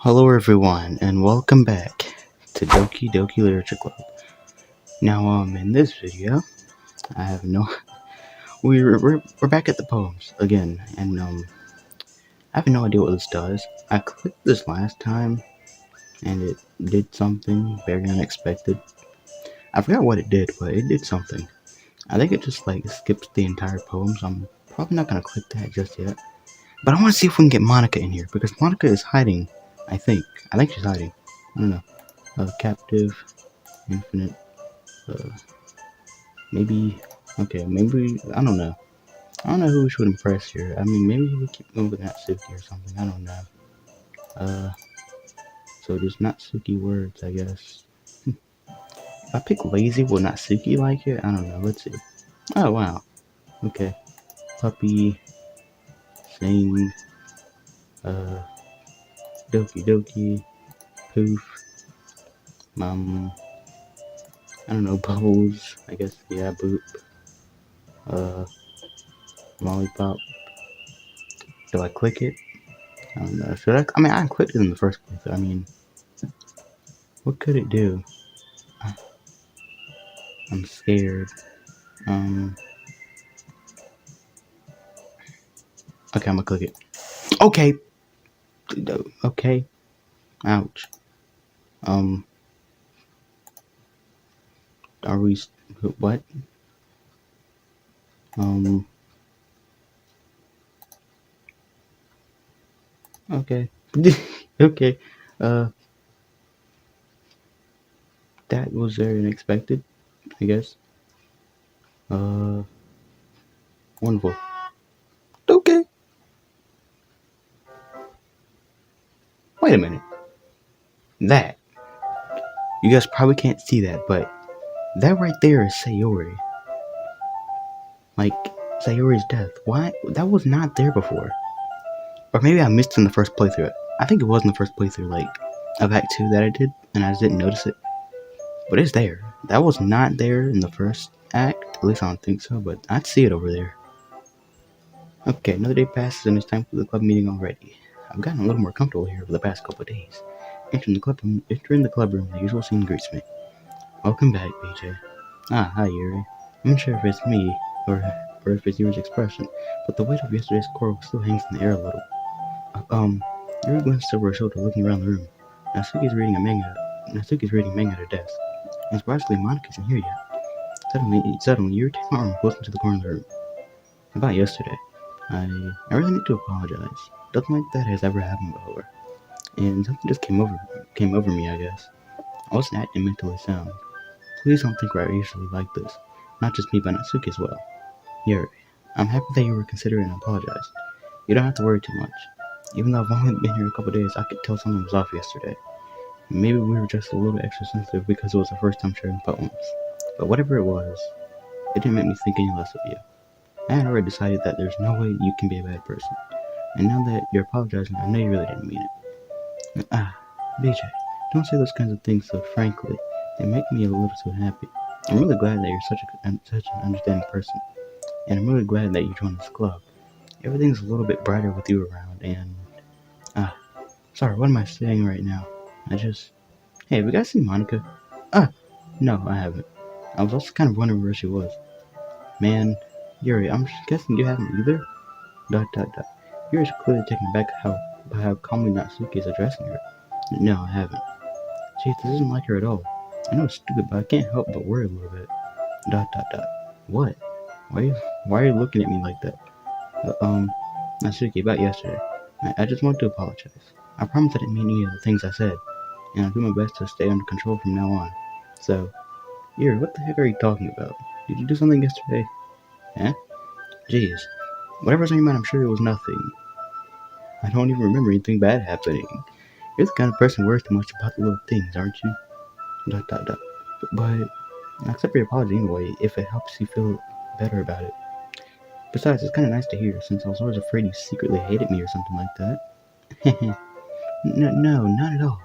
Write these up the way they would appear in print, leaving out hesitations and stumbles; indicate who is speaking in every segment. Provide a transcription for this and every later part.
Speaker 1: Hello everyone, and welcome back to Doki Literature Club. Now, in this video, I have no... We're back at the poems again, and, I have no idea what this does. I clicked this last time, and it did something very unexpected. I forgot what it did, but it did something. I think it just, skips the entire poem, so I'm probably not gonna click that just yet. But I want to see if we can get Monica in here, because Monica is hiding, I think. I think she's hiding. I don't know. Captive, infinite, maybe, okay, maybe, I don't know. I don't know who we should impress here. I mean, maybe we keep going with Natsuki or something. I don't know. Uh, so just Natsuki words, I guess. If I pick lazy, will Natsuki like it? I don't know. Let's see. Oh, wow. Okay. Puppy, sing, uh, Doki, poof, I don't know, bubbles, I guess, yeah, boop, uh, lollipop. Do I click it? I don't know. Should I mean, I clicked it in the first place. I mean, what could it do? I'm scared. Um. Okay, I'm gonna click it. Okay. Okay. Ouch. Um. Are we? What? Um. Okay. Okay. Uh. That was very unexpected. I guess. Uh. Wonderful. Okay. Wait a minute. That. You guys probably can't see that, but that right there is Sayori. Like Sayori's death. Why? That was not there before. Or maybe I missed in the first playthrough. I think it was in the first playthrough, of Act 2 that I did, and I just didn't notice it. But it's there. That was not there in the first act. At least I don't think so, but I'd see it over there. Okay, another day passes and it's time for the club meeting already. I've gotten a little more comfortable here over the past couple of days. Entering the club room, the usual scene greets me. Welcome back, BJ. Ah, hi, Yuri. I'm not sure if it's me, or if it's Yuri's expression, but the weight of yesterday's quarrel still hangs in the air a little. Yuri glanced over her shoulder, looking around the room. Natsuki's reading manga at her desk. And surprisingly, Monica isn't here yet. Suddenly, Yuri takes my arm and pulls me to the corner of the room. About yesterday, I really need to apologize. Nothing like that has ever happened before. And something just came over me, I guess. I wasn't acting mentally sound. Please don't think we're usually like this. Not just me, but Natsuki as well. Yuri, I'm happy that you were considerate and apologized. You don't have to worry too much. Even though I've only been here a couple days, I could tell something was off yesterday. Maybe we were just a little extra sensitive because it was our first time sharing poems. But whatever it was, it didn't make me think any less of you. I had already decided that there's no way you can be a bad person. And now that you're apologizing, I know you really didn't mean it. BJ, don't say those kinds of things so frankly. They make me a little too happy. I'm really glad that you're such an understanding person. And I'm really glad that you joined this club. Everything's a little bit brighter with you around, and... sorry, what am I saying right now? Hey, have you guys seen Monica? No, I haven't. I was also kind of wondering where she was. Man, Yuri, I'm guessing you haven't either? ... Yuri's clearly taken aback by how calmly Natsuki is addressing her. No, I haven't. Jeez, this isn't like her at all. I know it's stupid, but I can't help but worry a little bit. ... What? Why are you looking at me like that? Natsuki, about yesterday. I just want to apologize. I promise I didn't mean any of the things I said, and I'll do my best to stay under control from now on. So, Yuri, what the heck are you talking about? Did you do something yesterday? Huh? Jeez. Whatever's on your mind, I'm sure it was nothing. I don't even remember anything bad happening. You're the kind of person who worries too much about the little things, aren't you? ... But I accept your apology anyway, if it helps you feel better about it. Besides, it's kind of nice to hear, since I was always afraid you secretly hated me or something like that. No, not at all.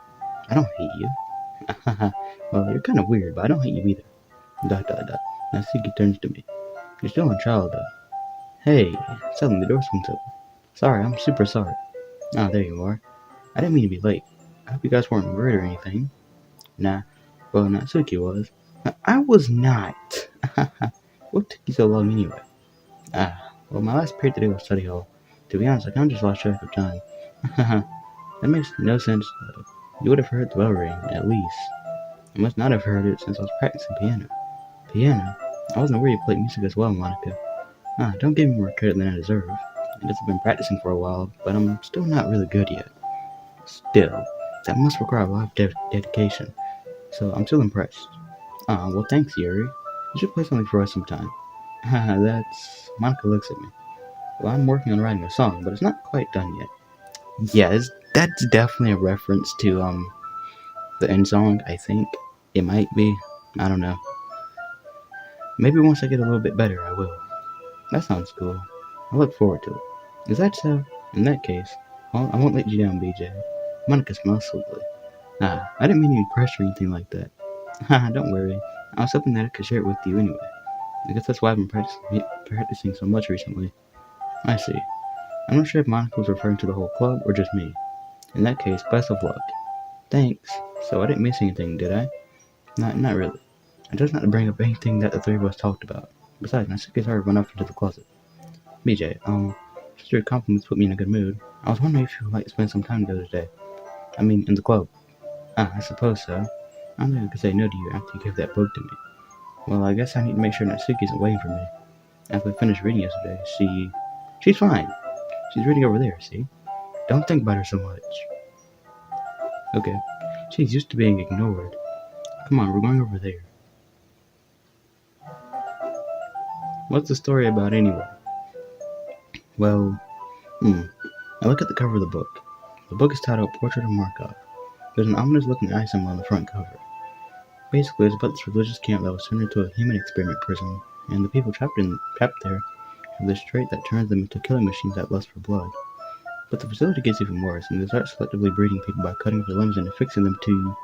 Speaker 1: I don't hate you. Well, you're kind of weird, but I don't hate you either. ... Natsuki turns to me. You're still a child, though. Hey, suddenly the door swings open. Sorry, I'm super sorry. Ah, there you are. I didn't mean to be late. I hope you guys weren't worried or anything. Nah. Well, Natsuki was. I was not. What took you so long anyway? Well, my last period today was study hall. To be honest, I kind of just lost track of time. That makes no sense, though. You would have heard the bell ring, at least. I must not have heard it since I was practicing piano. Piano? I wasn't aware you played music as well, Monica. Don't give me more credit than I deserve. I just have been practicing for a while, but I'm still not really good yet. Still, that must require a lot of dedication, so I'm still impressed. Well, thanks, Yuri. You should play something for us sometime. That's... Monica looks at me. Well, I'm working on writing a song, but it's not quite done yet. Yeah, that's definitely a reference to, the end song, I think. It might be. I don't know. Maybe once I get a little bit better, I will. That sounds cool. I look forward to it. Is that so? In that case, well, I won't let you down, BJ. Monica smiles sweetly. I didn't mean any pressure or anything like that. Haha, don't worry. I was hoping that I could share it with you anyway. I guess that's why I've been practicing so much recently. I see. I'm not sure if Monica was referring to the whole club or just me. In that case, best of luck. Thanks. So I didn't miss anything, did I? Not really. I just not to bring up anything that the three of us talked about. Besides, my sick already went off into the closet. BJ, just your compliments put me in a good mood. I was wondering if you would like to spend some time together today. I mean, in the club. I suppose so. I don't think I could say no to you after you gave that book to me. Well, I guess I need to make sure Natsuki isn't waiting for me. After I finished reading yesterday, she's fine. She's reading over there, see? Don't think about her so much. Okay. She's used to being ignored. Come on, we're going over there. What's the story about anyway? Well, I look at the cover of the book. The book is titled Portrait of Markov. There's an ominous looking eye symbol on the front cover. Basically, it's about this religious camp that was turned into a human experiment prison, and the people trapped there have this trait that turns them into killing machines that lust for blood. But the facility gets even worse, and they start selectively breeding people by cutting off their limbs and affixing them to...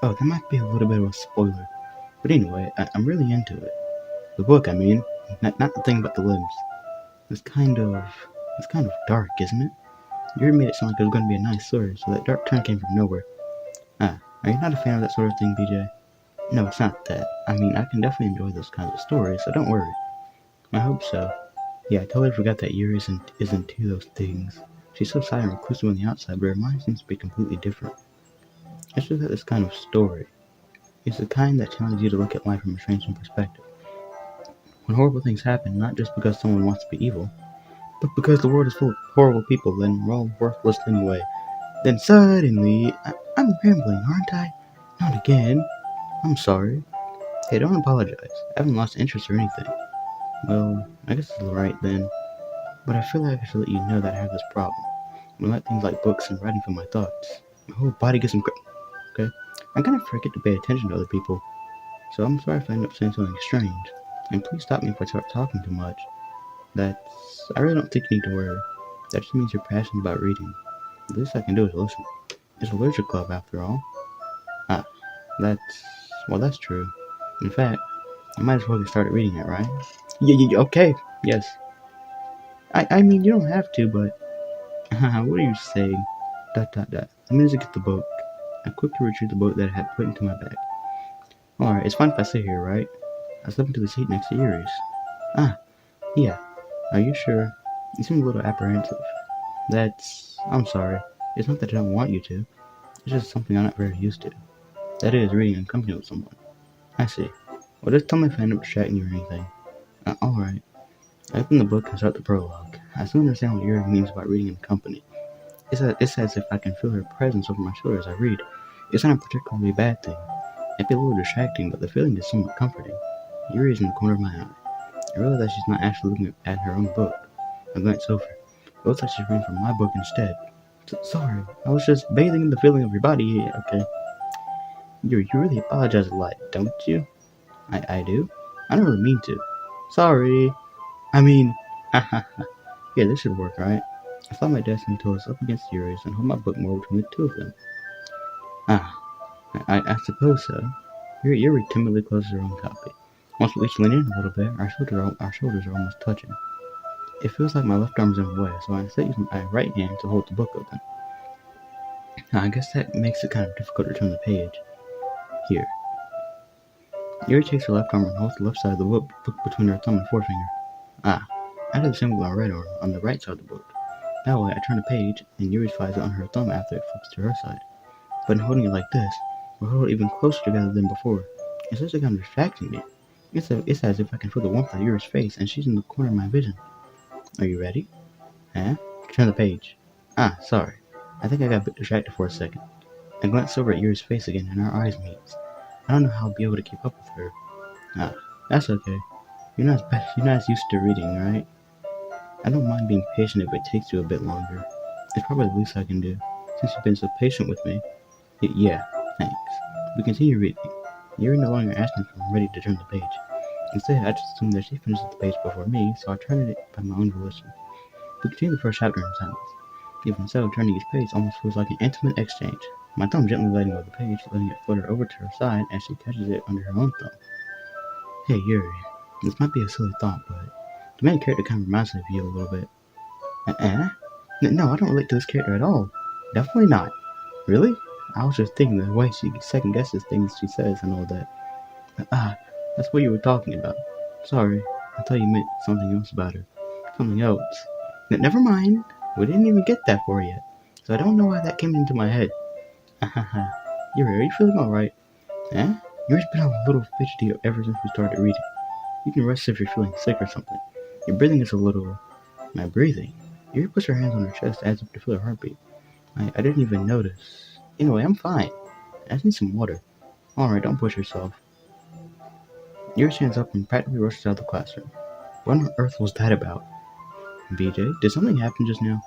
Speaker 1: Oh, that might be a little bit of a spoiler. But anyway, I'm really into it. The book, I mean. Not the thing about the limbs. It's kind of dark, isn't it? You made it sound like it was going to be a nice story, so that dark turn came from nowhere. Are you not a fan of that sort of thing, BJ? No, it's not that. I mean, I can definitely enjoy those kinds of stories, so don't worry. I hope so. Yeah, I totally forgot that Yuri isn't into those things. She's so silent and reclusive on the outside, but her mind seems to be completely different. It's just that this kind of story is the kind that challenges you to look at life from a strange new perspective. When horrible things happen, not just because someone wants to be evil, but because the world is full of horrible people and we're all worthless anyway. Then suddenly, I'm rambling, aren't I? Not again. I'm sorry. Hey, don't apologize. I haven't lost interest or anything. Well, I guess it's alright then. But I feel like I should let you know that I have this problem. When I let things like books and writing from my thoughts, my whole body gets okay? I kind of forget to pay attention to other people. So I'm sorry if I end up saying something strange. And please stop me if I start talking too much. I really don't think you need to worry. That just means you're passionate about reading. The least I can do is listen. It's a literature club after all. That's true. In fact, I might as well get started reading it, right? Yeah, okay, yes. I mean, you don't have to, but... what are you saying? ... Let me just get the book. I quickly retrieved the book that I had put into my bag. Alright, it's fine if I sit here, right? I slipped into the seat next to Yuri's. Yeah. Are you sure? You seem a little apprehensive. I'm sorry. It's not that I don't want you to. It's just something I'm not very used to. That is, reading in company with someone. I see. Well, just tell me if I end up distracting you or anything. Alright. I open the book and start the prologue. I still understand what Yuri means about reading in company. It's as if I can feel her presence over my shoulder as I read. It's not a particularly bad thing. It'd be a little distracting, but the feeling is somewhat comforting. Yuri is in the corner of my eye. I realize that she's not actually looking at her own book. I glance over. It looks like she's reading from my book instead. Sorry, I was just bathing in the feeling of your body. Okay. You really apologize a lot, don't you? I do? I don't really mean to. Sorry. I mean, haha. Yeah, this should work, right? I slide my desk until it's up against Yuri's and hold my book more between the two of them. I suppose so. Yuri timidly closes her own copy. Once we each lean in a little bit, our shoulders are almost touching. It feels like my left arm is in the way, so I instead use my right hand to hold the book open. Now, I guess that makes it kind of difficult to turn the page. Here. Yuri takes her left arm and holds the left side of the book between her thumb and forefinger. Ah, I do the same with my right arm, on the right side of the book. That way, I turn the page, and Yuri finds it on her thumb after it flips to her side. But in holding it like this, we're held even closer together than before. It's just kind of distracting me. It's as if I can feel the warmth of Yuri's face, and she's in the corner of my vision. Are you ready? Huh? Turn the page. Ah, sorry. I think I got a bit distracted for a second. I glanced over at Yuri's face again, and our eyes meet. I don't know how I'll be able to keep up with her. Ah, that's okay. You're not as used to reading, right? I don't mind being patient if it takes you a bit longer. It's probably the least I can do, since you've been so patient with me. Yeah, thanks. We continue reading. Yuri no longer asked me if I'm ready to turn the page. Instead, I just assumed that she finishes the page before me, so I turned it by my own volition. We continue the first chapter in silence. Even so, turning each page almost feels like an intimate exchange. My thumb gently letting go of the page, letting it flutter over to her side as she catches it under her own thumb. Hey, Yuri. This might be a silly thought, but the main character kind of reminds me of you a little bit. No, I don't relate to this character at all. Definitely not. Really? I was just thinking the way she second guesses things she says and all that. That's what you were talking about. Sorry, I thought you meant something else about her. Something else. Never mind. We didn't even get that far yet, so I don't know why that came into my head. Yuri, are you feeling alright? Yuri's been a little fidgety ever since we started reading. You can rest if you're feeling sick or something. Your breathing is a little... My breathing? Yuri puts her hands on her chest as if to feel her heartbeat. I didn't even notice. Anyway, I'm fine. I just need some water. Alright, don't push yourself. Yuri stands up and practically rushes out of the classroom. What on earth was that about? BJ, did something happen just now?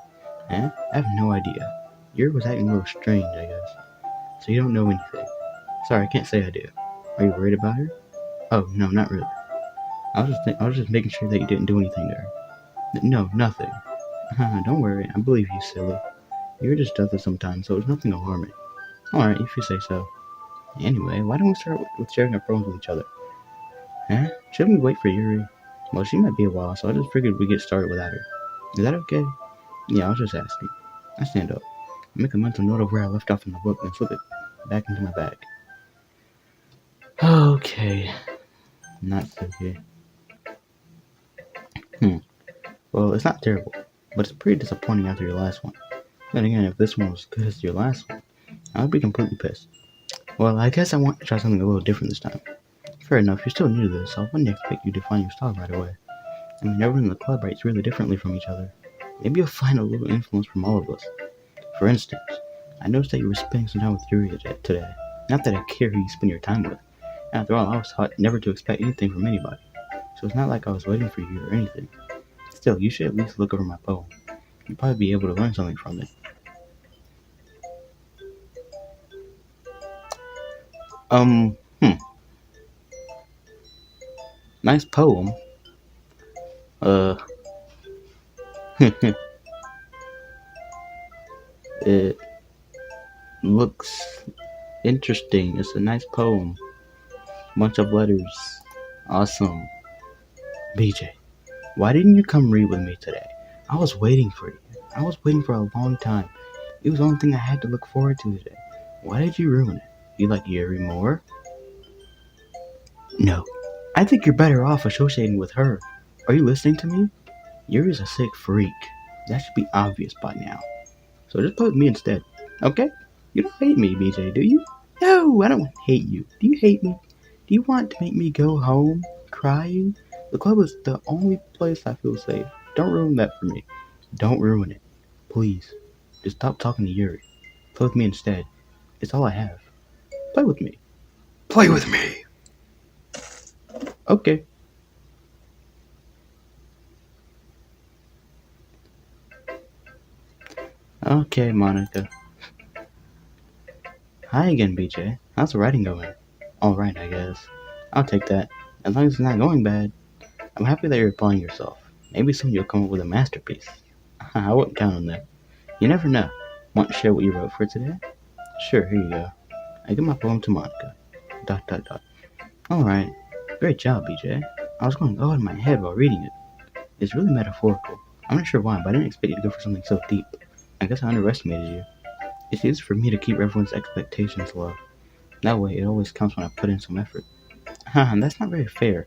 Speaker 1: I have no idea. Yuri was acting a little strange, I guess. So you don't know anything. Sorry, I can't say I do. Are you worried about her? Oh, no, not really. I was just making sure that you didn't do anything to her. No, nothing. Don't worry, I believe you, silly. Yuri just does this sometimes, so it's nothing alarming. Alright, if you say so. Anyway, why don't we start with sharing our phones with each other? Shouldn't we wait for Yuri? Well, she might be a while, so I just figured we'd get started without her. Is that okay? Yeah, I was just asking. I stand up. I make a mental note of where I left off in the book and slip it back into my bag. Okay. Not so good. Well, it's not terrible, but it's pretty disappointing after your last one. Then again, if this one was as good as your last one, I would be completely pissed. Well, I guess I want to try something a little different this time. Fair enough, you're still new to this, so I wouldn't expect you to find your style right away. I mean, everyone in the club writes really differently from each other. Maybe you'll find a little influence from all of us. For instance, I noticed that you were spending some time with Yuri today. Not that I care who you spend your time with. After all, I was taught never to expect anything from anybody. So it's not like I was waiting for you or anything. Still, you should at least look over my poem. You'll probably be able to learn something from it. Um, hmm. Nice poem. Uh, it looks interesting. It's a nice poem. Bunch of letters. Awesome. BJ, why didn't you come read with me today? I was waiting for you. I was waiting for a long time. It was the only thing I had to look forward to today. Why did you ruin it? You like Yuri more? No. I think you're better off associating with her. Are you listening to me? Yuri's a sick freak. That should be obvious by now. So just play with me instead. Okay? You don't hate me, BJ, do you? No, I don't hate you. Do you hate me? Do you want to make me go home crying? The club is the only place I feel safe. Don't ruin that for me. Don't ruin it. Please. Just stop talking to Yuri. Play with me instead. It's all I have. Play with me. Play with me! Okay. Okay, Monica. Hi again, BJ. How's the writing going? Alright, I guess. I'll take that. As long as it's not going bad. I'm happy that you're applying yourself. Maybe soon you'll come up with a masterpiece. I wouldn't count on that. You never know. Want to share what you wrote for today? Sure, here you go. I give my poem to Monica. ... Alright. Great job, BJ. I was going in my head while reading it. It's really metaphorical. I'm not sure why, but I didn't expect you to go for something so deep. I guess I underestimated you. It's easy for me to keep everyone's expectations low. That way, it always counts when I put in some effort. Haha, that's not very fair.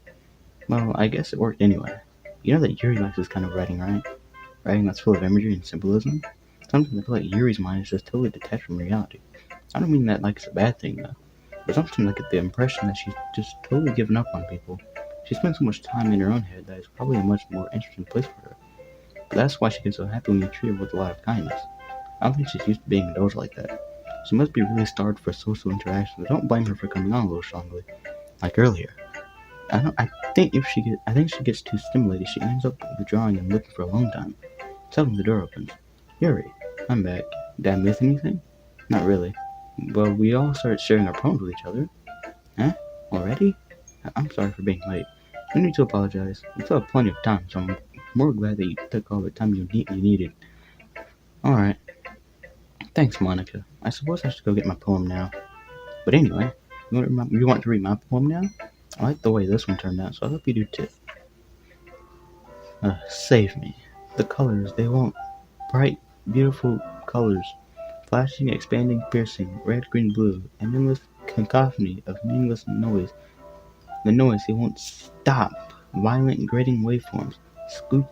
Speaker 1: Well, I guess it worked anyway. You know that Yuri likes this kind of writing, right? Writing that's full of imagery and symbolism? Sometimes I feel like Yuri's mind is just totally detached from reality. I don't mean that like it's a bad thing, though. But sometimes I get the impression that she's just totally given up on people. She spends so much time in her own head that it's probably a much more interesting place for her. But that's why she gets so happy when you treat her with a lot of kindness. I don't think she's used to being indulged like that. She must be really starved for social interaction, but don't blame her for coming on a little strongly, like earlier. I think she gets too stimulated. She ends up withdrawing and looking for alone time. Suddenly the door opens. Yuri, I'm back. Did I miss anything? Not really. Well, we all started sharing our poems with each other. Huh? Already? I'm sorry for being late. No need to apologize. We still have plenty of time, so I'm more glad that you took all the time you needed. Alright. Thanks, Monica. I suppose I should go get my poem now. But anyway, you want to read my poem now? I like the way this one turned out, so I hope you do too. Save me. The colors, they won't. Bright, beautiful colors. Flashing, expanding, piercing. Red, green, blue. An endless cacophony of meaningless noise. The noise, it won't stop. Violent, grating waveforms.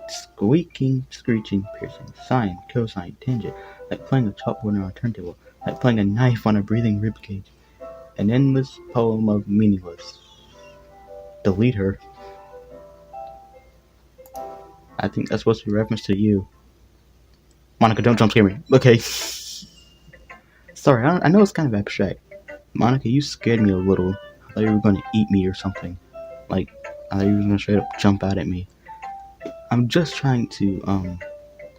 Speaker 1: Squeaking, screeching, piercing. Sine, cosine, tangent. Like playing a chalkboard on a turntable. Like playing a knife on a breathing ribcage. An endless poem of meaningless. Delete her. I think that's supposed to be a reference to you. Monica, don't jump scare me. Okay. Sorry, I know it's kind of abstract. Monica, you scared me a little. I thought you were going to eat me or something. Like, I thought you were going to straight up jump out at me. I'm just trying to,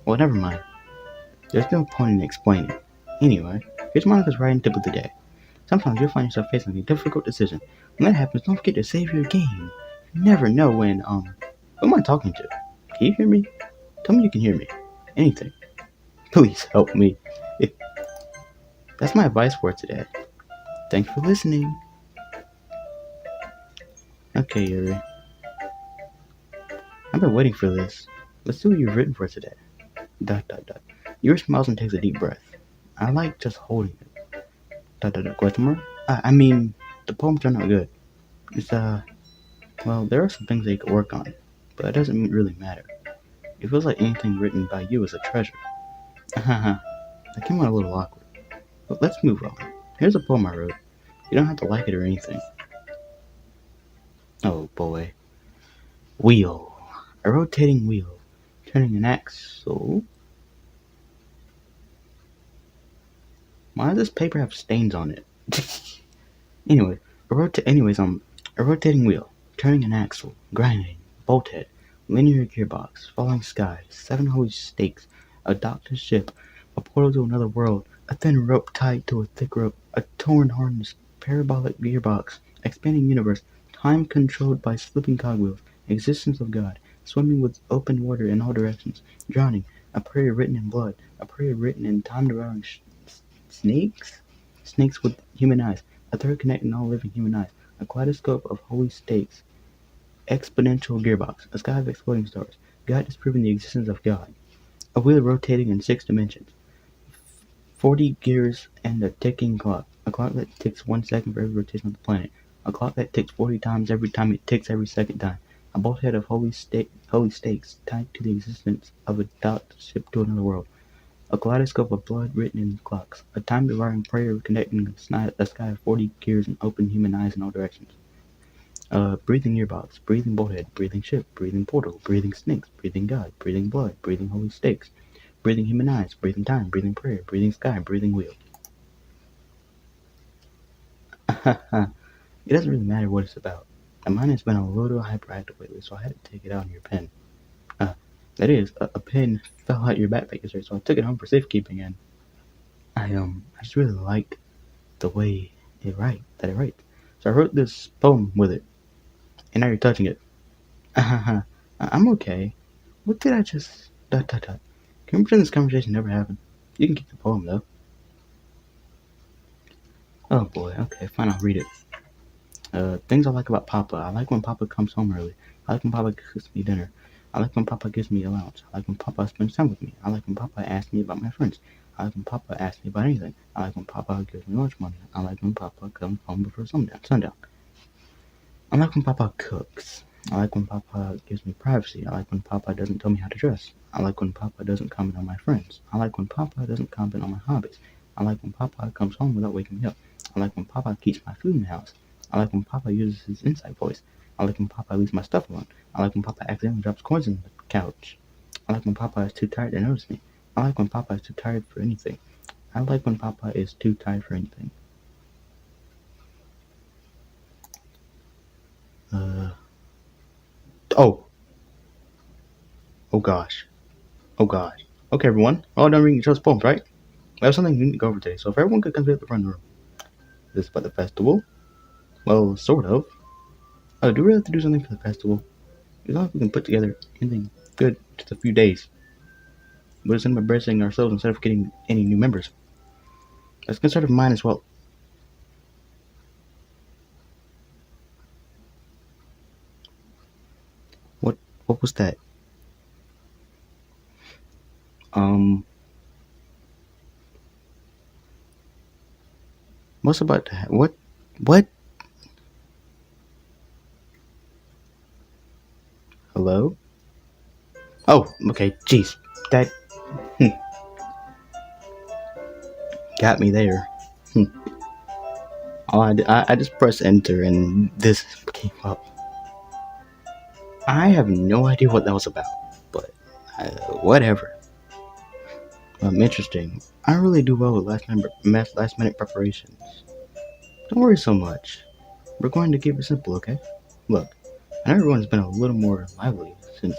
Speaker 1: well, never mind. There's no point in explaining. Anyway, here's Monica's writing tip of the day. Sometimes you'll find yourself facing a difficult decision. When that happens, don't forget to save your game. You never know when, who am I talking to? Can you hear me? Tell me you can hear me. Anything. Please help me. That's my advice for today. Thanks for listening. Okay, Yuri. I've been waiting for this. Let's see what you've written for today. ... Yuri smiles and takes a deep breath. I like just holding it. ... Question mark? I mean, the poem turned out good. It's, well, there are some things that you could work on, but it doesn't really matter. It feels like anything written by you is a treasure. Haha, that came out a little awkward. But let's move on. Here's a poem I wrote. You don't have to like it or anything. Oh boy. Wheel. A rotating wheel. Turning an axle. Why does this paper have stains on it? Anyway, a rotating wheel. Turning an axle. Grinding. Bolt head. Linear gearbox. Falling sky. 7 holy stakes. A doctor's ship. A portal to another world. A thin rope tied to a thick rope. A torn harness. Parabolic gearbox. Expanding universe. Time controlled by slipping cogwheels. Existence of God. Swimming with open water in all directions. Drowning. A prayer written in blood. A prayer written in time-devouring snakes? Snakes with human eyes. A third connecting all living human eyes. A kaleidoscope of holy stakes. Exponential gearbox. A sky of exploding stars. God disproving the existence of God. A wheel rotating in 6 dimensions. 40 gears and a ticking clock. A clock that ticks 1 second for every rotation of the planet. A clock that ticks 40 times every time it ticks every second time. A bolthead of holy stakes tied to the existence of a docked ship to another world. A kaleidoscope of blood written in clocks. A time-devouring prayer connecting a sky of 40 gears and open human eyes in all directions. Breathing gearbox, breathing bolthead, breathing ship, breathing portal, breathing snakes, breathing God, breathing blood, breathing holy stakes, breathing human eyes, breathing time, breathing prayer, breathing sky, breathing wheel. It doesn't really matter what it's about. My mind has been a little hyperactive lately, so I had to take it out on your pen. That is, a pen fell out your backpack yesterday, so I took it home for safekeeping, and I just really like the way it writes. So I wrote this poem with it, and now you're touching it. I'm okay. What did I just... ... Can we pretend this conversation never happened? You can keep the poem, though. Oh boy, okay, fine, I'll read it. Things I like about Papa. I like when Papa comes home early. I like when Papa cooks me dinner. I like when Papa gives me allowance. I like when Papa spends time with me. I like when Papa asks me about my friends. I like when Papa asks me about anything. I like when Papa gives me lunch money. I like when Papa comes home before sundown. I like when Papa cooks. I like when Papa gives me privacy. I like when Papa doesn't tell me how to dress. I like when Papa doesn't comment on my friends. I like when Papa doesn't comment on my hobbies. I like when Papa comes home without waking me up. I like when Papa keeps my food in the house. I like when Papa uses his inside voice. I like when Papa leaves my stuff alone. I like when Papa accidentally drops coins on the couch. I like when Papa is too tired to notice me. I like when Papa is too tired for anything. I like when Papa is too tired for anything. Uh, oh, oh gosh. Oh gosh. Okay, everyone. We're all done reading each other's poems, right? We have something we need to go over today, so if everyone could come to the front of the room. This is about the festival. Well, sort of. Oh, do we have to do something for the festival? As long as we can put together anything good just a few days. We're just embarrassing ourselves instead of getting any new members. Let's get started with mine as well. What was that? What's about that? What? Hello? Oh, okay, jeez. That got me there. Hmm. I just pressed enter and this came up. I have no idea what that was about, but whatever. Interesting. I really do well with last minute preparations. Don't worry so much. We're going to keep it simple, okay? Look, I know everyone's been a little more lively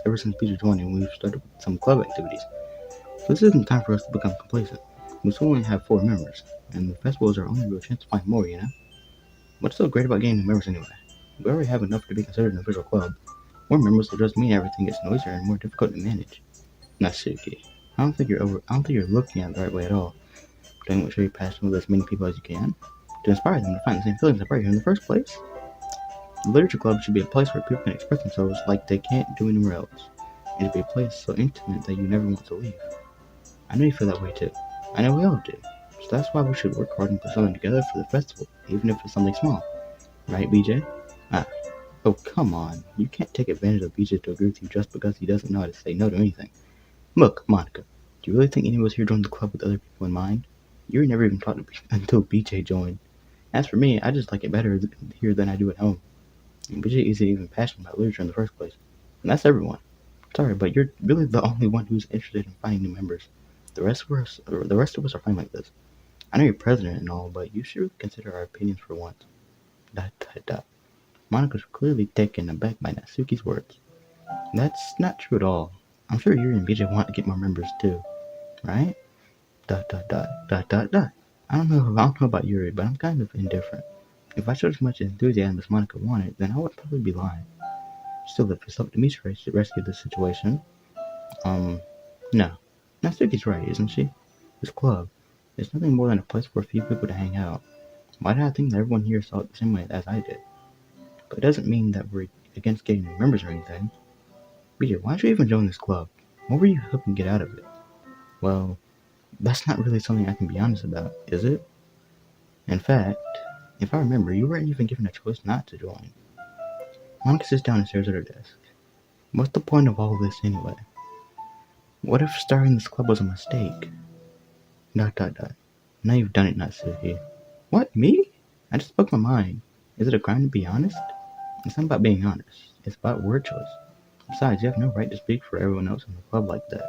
Speaker 1: ever since Peter joined and we've started with some club activities. So this isn't time for us to become complacent. We still only have 4 members, and the festival is our only real chance to find more, you know? What's so great about getting new members anyway? We already have enough to be considered an official club. More members will just mean everything gets noisier and more difficult to manage. Natsuki, I don't think you're looking at it the right way at all. Doing what show you're passionate with as many people as you can to inspire them to find the same feelings that brought you here in the first place. The literature club should be a place where people can express themselves like they can't do anywhere else. It should be a place so intimate that you never want to leave. I know you feel that way too. I know we all do. So that's why we should work hard and put something together for the festival, even if it's something small. Right, BJ? Ah, oh come on. You can't take advantage of BJ to agree with you just because he doesn't know how to say no to anything. Look, Monica, do you really think any of us here joined the club with other people in mind? You were never even talked to until BJ joined. As for me, I just like it better here than I do at home. And BJ isn't even passionate about literature in the first place. And that's everyone. Sorry, but you're really the only one who's interested in finding new members. The rest of us are fine like this. I know you're president and all, but you should really consider our opinions for once. Dot dot dot. Monica's clearly taken aback by Natsuki's words. That's not true at all. I'm sure you and BJ want to get more members too, right? Dot dot dot dot dot dot. I don't know about Yuri, but I'm kind of indifferent. If I showed as much enthusiasm as Monica wanted, then I would probably be lying. Still, if it's up to me to rescue the situation, um, no. Natsuki's right, isn't she? This club is nothing more than a place for a few people to hang out. Why did I think that everyone here saw it the same way as I did? But it doesn't mean that we're against getting new members or anything. BJ, why did you even join this club? What were you hoping to get out of it? Well, that's not really something I can be honest about, is it? In fact, if I remember, you weren't even given a choice not to join. Monica sits down and stares at her desk. What's the point of all this anyway? What if starting this club was a mistake? Dot dot dot. Now you've done it, Natsuki. What, me? I just spoke my mind. Is it a crime to be honest? It's not about being honest. It's about word choice. Besides, you have no right to speak for everyone else in the club like that.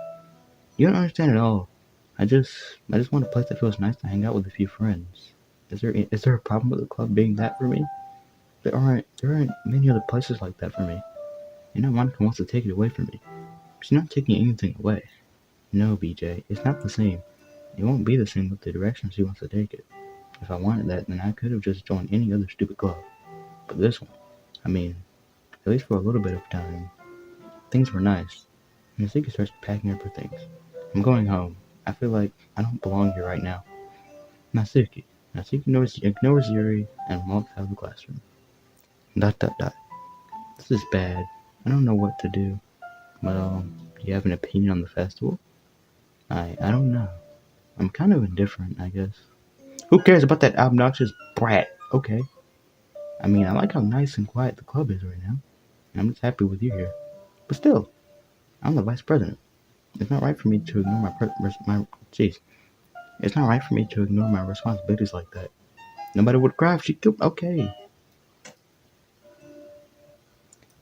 Speaker 1: You don't understand at all. I just want a place that feels nice to hang out with a few friends. Is there a problem with the club being that for me? There aren't many other places like that for me. And now Monica wants to take it away from me. She's not taking anything away. No, BJ, it's not the same. It won't be the same with the direction she wants to take it. If I wanted that, then I could have just joined any other stupid club. But this one, I mean, at least for a little bit of time, things were nice. And Natsuki starts packing up her things. I'm going home. I feel like I don't belong here right now. Natsuki. Natsuki ignores Yuri and walks out of the classroom. Dot dot dot. This is bad. I don't know what to do. Well, do you have an opinion on the festival? I don't know. I'm kind of indifferent, I guess. Who cares about that obnoxious brat? Okay. I mean, I like how nice and quiet the club is right now. I'm just happy with you here. But still, I'm the vice president. It's not right for me to ignore jeez. It's not right for me to ignore my responsibilities like that. Nobody would cry if she killed. Okay.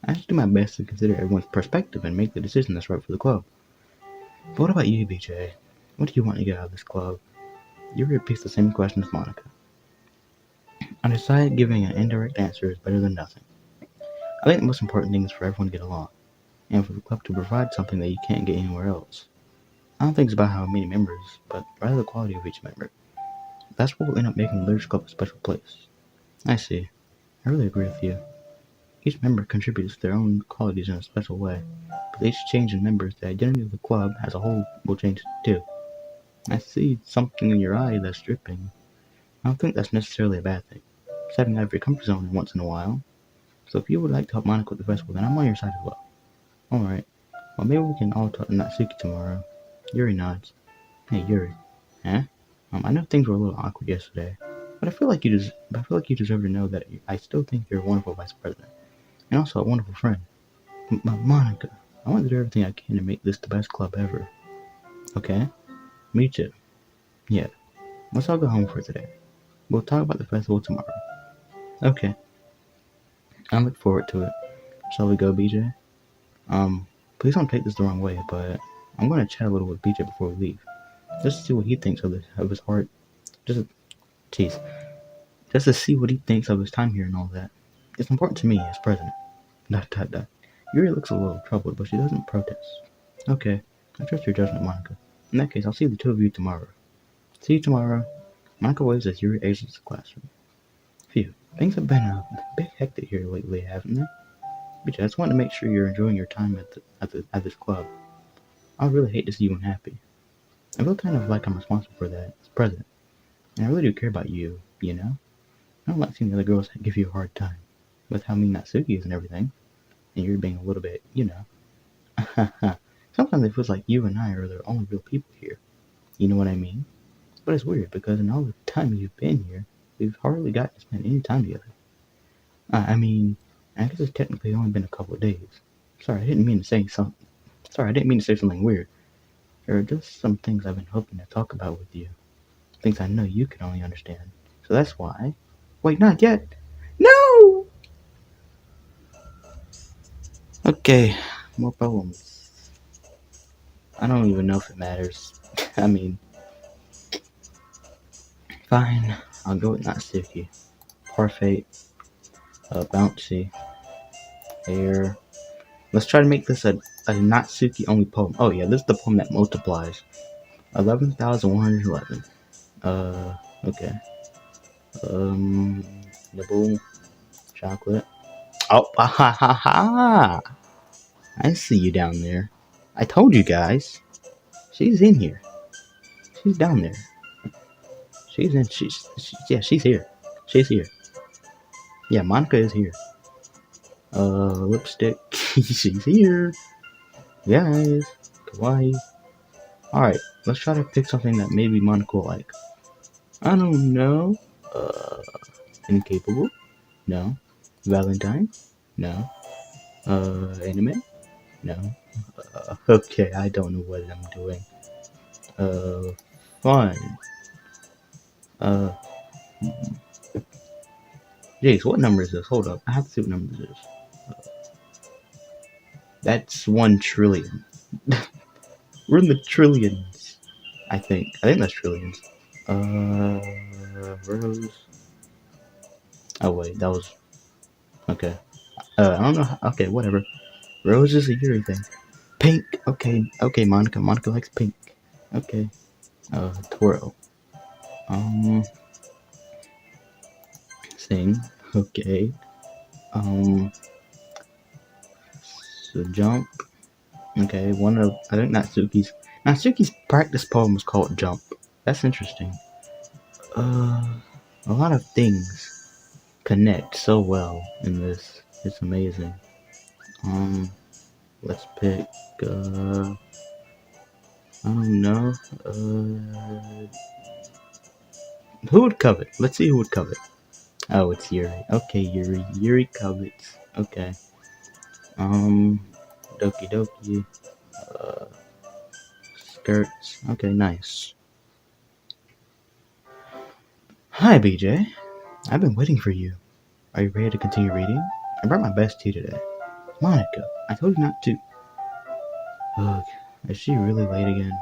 Speaker 1: I just do my best to consider everyone's perspective and make the decision that's right for the club. But what about you, BJ? What do you want to get out of this club? You repeat the same question as Monica. I decided giving an indirect answer is better than nothing. I think the most important thing is for everyone to get along, and for the club to provide something that you can't get anywhere else. I don't think it's about how many members, but rather the quality of each member. That's what will end up making the Leaders Club a special place. I see. I really agree with you. Each member contributes their own qualities in a special way, but each change in members, the identity of the club as a whole will change too. I see something in your eye that's dripping. I don't think that's necessarily a bad thing. Stepping out of your comfort zone once in a while. So if you would like to help Monica with the festival, then I'm on your side as well. Alright. Well, maybe we can all talk to Natsuki tomorrow. Yuri nods. Hey, Yuri. Huh? I know things were a little awkward yesterday, but I feel like you deserve to know that I still think you're a wonderful vice president, and also a wonderful friend. Monica, I want to do everything I can to make this the best club ever. Okay? Me too. Yeah. Let's all go home for today. We'll talk about the festival tomorrow. Okay. I look forward to it. Shall we go, BJ? Please don't take this the wrong way, but I'm going to chat a little with BJ before we leave, just to see what he thinks of his art. Just, jeez, just to see what he thinks of his time here and all that. It's important to me as president. Dot dot dot. Yuri looks a little troubled, but she doesn't protest. Okay, I trust your judgment, Monica. In that case, I'll see the two of you tomorrow. See you tomorrow. Monica waves as Yuri exits the classroom. Phew, things have been a bit hectic here lately, haven't they? BJ, I just want to make sure you're enjoying your time at this club. I would really hate to see you unhappy. I feel kind of like I'm responsible for that as president, and I really do care about you, you know? I don't like seeing the other girls give you a hard time, with how mean Natsuki is and everything, and you're being a little bit, you know. Sometimes it feels like you and I are the only real people here, you know what I mean? But it's weird, because in all the time you've been here, we've hardly gotten to spend any time together. I mean, I guess it's technically only been a couple of days. Sorry, I didn't mean to say something. Sorry, I didn't mean to say something weird. There are just some things I've been hoping to talk about with you. Things I know you can only understand. So that's why. Wait, not yet. No! Okay, more poems. I don't even know if it matters. I mean, fine. I'll go with Natsuki. Parfait, bouncy, air. Let's try to make this a Natsuki only poem. Oh yeah, this is the poem that multiplies. 11,111. Okay. Nibble, chocolate. Oh, ha ha ha! I see you down there. I told you guys. She's in here. She's down there. Yeah, she's here. She's here. Yeah, Monica is here. Lipstick. She's here. Guys. Kawaii. Alright, let's try to pick something that maybe Monica will like. I don't know. Uh, Incapable? No. Valentine? No. Anime? No. Okay, I don't know what I'm doing. Uh, Fun. Uh, Jeez, what number is this? Hold up. I have to see what number this is. That's 1 trillion. We're in the trillions. I think. I think that's trillions. Rose. Oh, wait. That was. Okay. I don't know. Okay, whatever. Rose is a Yuri thing. Pink. Okay. Okay, Monica. Monica likes pink. Okay. Twirl. Sing. Okay. So jump. Okay, I think Natsuki's practice poem was called Jump. That's interesting. A lot of things connect so well in this. It's amazing. Let's pick, I don't know. Uh, who would covet? Let's see who would covet. Oh, it's Yuri. Okay, Yuri. Yuri covets. Okay. Um, Doki Doki. Uh, skirts. Okay, nice. Hi, BJ. I've been waiting for you. Are you ready to continue reading? I brought my best tea today. Monica, I told you not to. Ugh, is she really late again?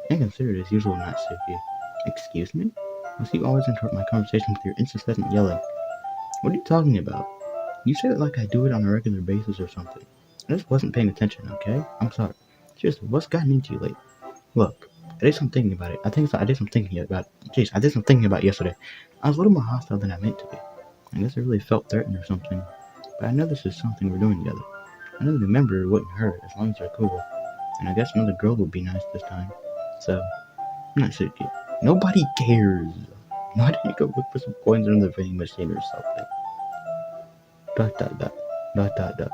Speaker 1: Inconsiderate as usual, not Suki. Excuse me? Must you always interrupt my conversation with your incessant yelling? What are you talking about? You say it like I do it on a regular basis or something. I just wasn't paying attention, okay? I'm sorry. Seriously, what's gotten into you lately? Look, I did some thinking about it. I did some thinking about it. Jeez, I did some thinking about it yesterday. I was a little more hostile than I meant to be. I guess I really felt threatened or something. But I know this is something we're doing together. Another member wouldn't hurt as long as they're cool. And I guess another girl would be nice this time. So, I'm not Suki. Nobody cares. Why didn't you go look for some coins under the vending machine or something? Dot dot dot. Dot dot dot.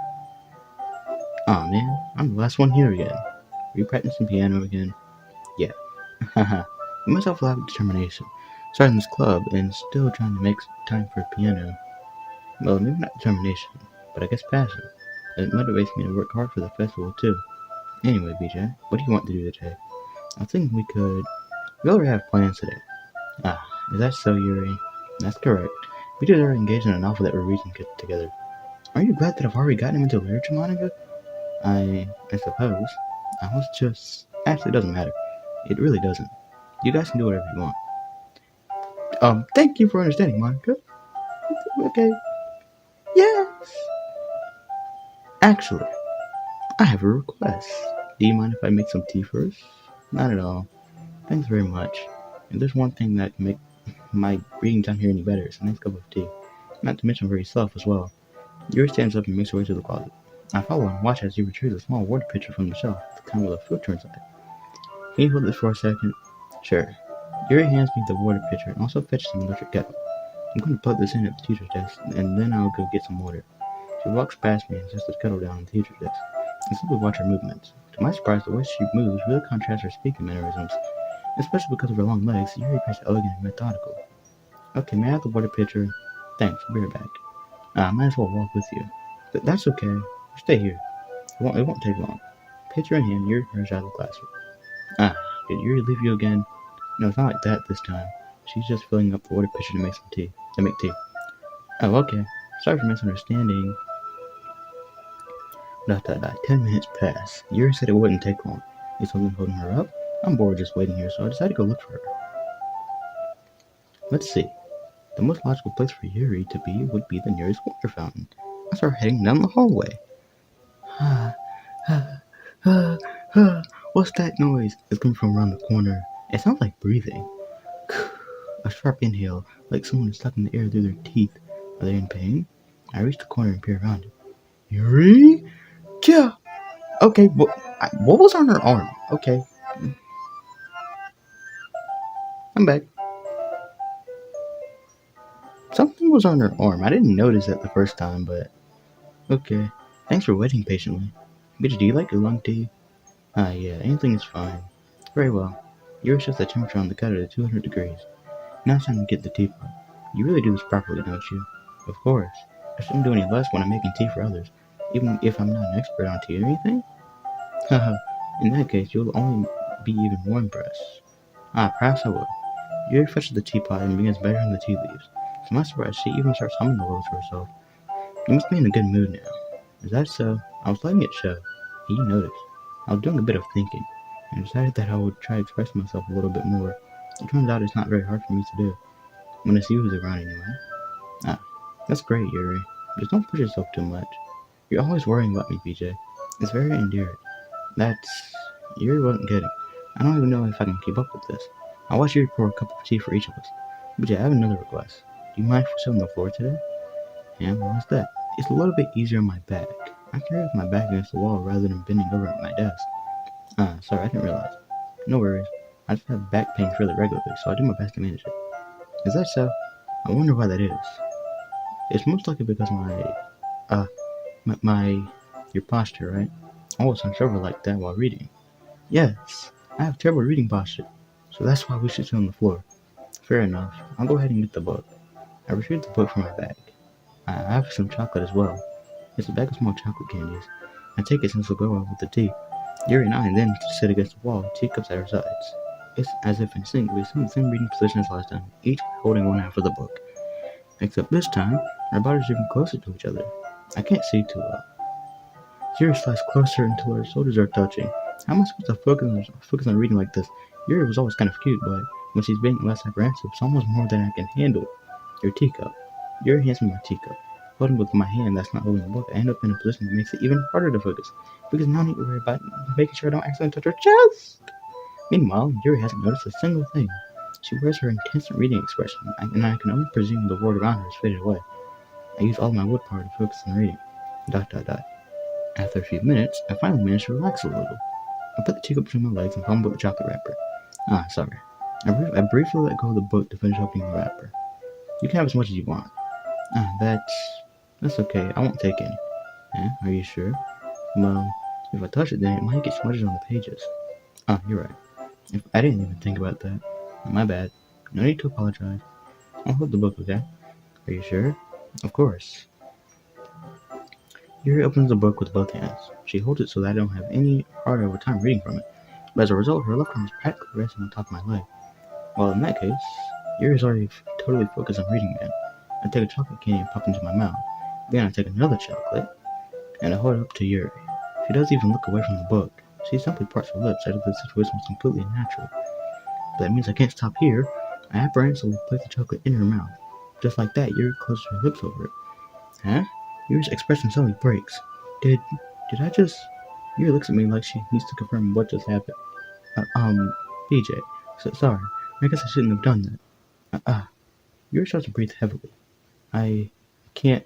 Speaker 1: Aw man, I'm the last one here again. Are you practicing piano again? Yeah. Haha. I myself lack determination. Starting this club and still trying to make time for piano. Well, maybe not determination, but I guess passion. It motivates me to work hard for the festival too. Anyway, BJ, what do you want to do today? I think we already have plans today. Ah, is that so, Yuri? That's correct. We just are engaged in a novel that we're reading together. Are you glad that I've already gotten him into literature, Monica? I suppose. I was just... Actually, it doesn't matter. It really doesn't. You guys can do whatever you want. Thank you for understanding, Monica. Okay. Yes. Actually, I have a request. Do you mind if I make some tea first? Not at all. Thanks very much. If there's one thing that can make my reading time here any better, it's a nice cup of tea. Not to mention for yourself as well. Yuri stands up and makes her way to the closet. I follow and watch as he retrieves a small water pitcher from the shelf, the kind with a filter inside. Can you hold this for a second? Sure. Yuri hands me the water pitcher and also fetches an electric kettle. I'm going to plug this in at the teacher's desk, and then I'll go get some water. She walks past me and sets the kettle down on the teacher's desk. I simply watch her movements. To my surprise, the way she moves really contrasts her speaking mannerisms, especially because of her long legs. Yuri appears elegant and methodical. Okay, may I have the water pitcher? Thanks, I'll be right back. I might as well walk with you. That's okay. Stay here. It won't take long. Pitcher in hand, Yuri hurries out of the classroom. Ah, did Yuri leave you again? No, it's not like that this time. She's just filling up the water pitcher to make some tea. To make tea. Oh, okay. Sorry for misunderstanding. Dot dot dot. 10 minutes pass. Yuri said it wouldn't take long. Is something holding her up? I'm bored just waiting here, so I decided to go look for her. Let's see. The most logical place for Yuri to be would be the nearest water fountain. I start heading down the hallway. What's that noise? It's coming from around the corner. It sounds like breathing. A sharp inhale, like someone is sucking the air through their teeth. Are they in pain? I reach the corner and peer around it. Yuri? Yeah. Okay, what was on her arm? Okay, I'm back. Something was on her arm. I didn't notice that the first time, but okay. Thanks for waiting patiently. Bitch, do you like oolong tea? Yeah, anything is fine. Very well. Yuri sets the temperature on the cutter to 200 degrees. Now it's time to get the teapot. You really do this properly, don't you? Of course. I shouldn't do any less when I'm making tea for others, even if I'm not an expert on tea or anything. Haha, in that case, you'll only be even more impressed. Perhaps I will. Yuri fetches the teapot and begins measuring the tea leaves. To my surprise, she even starts humming a little to herself. You must be in a good mood now. Is that so? I was letting it show. And you noticed. I was doing a bit of thinking, and decided that I would try to express myself a little bit more. It turns out it's not very hard for me to do, when it's you who's around anyway. Ah, that's great, Yuri. Just don't push yourself too much. You're always worrying about me, BJ. It's very endearing. That's... Yuri wasn't kidding. I don't even know if I can keep up with this. I'll watch Yuri pour a cup of tea for each of us. BJ, I have another request. Do you mind if we sit on the floor today? Yeah, what's that? It's a little bit easier on my back. I carry with my back against the wall rather than bending over at my desk. Sorry, I didn't realize. No worries. I just have back pain fairly regularly, so I do my best to manage it. Is that so? I wonder why that is. It's most likely because your posture, right? I was hunched over like that while reading. Yes. I have terrible reading posture, so that's why we should sit on the floor. Fair enough. I'll go ahead and get the book. I retrieved the book from my bag. I have some chocolate as well. It's a bag of small chocolate candies. I take it since we'll go out with the tea. Yuri and I then sit against the wall, teacups at our sides. It's as if in sync, we assume the same reading position as last time, each holding one half of the book. Except this time, our bodies are even closer to each other. I can't see too well. Yuri slides closer until our shoulders are touching. How am I supposed to focus on reading like this? Yuri was always kind of cute, but when she's being less apprehensive, it's almost more than I can handle. Your teacup. Yuri hands me my teacup. Holding with my hand that's not holding the book, I end up in a position that makes it even harder to focus, because now I need to worry about making sure I don't accidentally touch her chest. Meanwhile, Yuri hasn't noticed a single thing. She wears her intense reading expression, and I can only presume the world around her has faded away. I use all my willpower to focus on reading. Dot dot dot. After a few minutes, I finally manage to relax a little. I put the teacup between my legs and fumbled with the chocolate wrapper. Ah, sorry. I briefly let go of the book to finish opening the wrapper. You can have as much as you want. Ah, that's okay. I won't take any. Eh, are you sure? Well, if I touch it, then it might get smudged on the pages. Ah, you're right. If I didn't even think about that. My bad. No need to apologize. I'll hold the book, okay? Are you sure? Of course. Yuri opens the book with both hands. She holds it so that I don't have any harder of a time reading from it. But as a result, her left arm is practically resting on top of my leg. Well, in that case, Yuri's already totally focused on reading again. I take a chocolate candy and pop it into my mouth. Then I take another chocolate and I hold it up to Yuri. She doesn't even look away from the book. She simply parts her lips as if the situation was completely unnatural. But that means I can't stop here. I apprehensively place the chocolate in her mouth. Just like that, Yuri closes her lips over it. Huh? Yuri's expression suddenly breaks. Did I just... Yuri looks at me like she needs to confirm what just happened. BJ. Sorry. I guess I shouldn't have done that. Yuri starts to breathe heavily. I can't...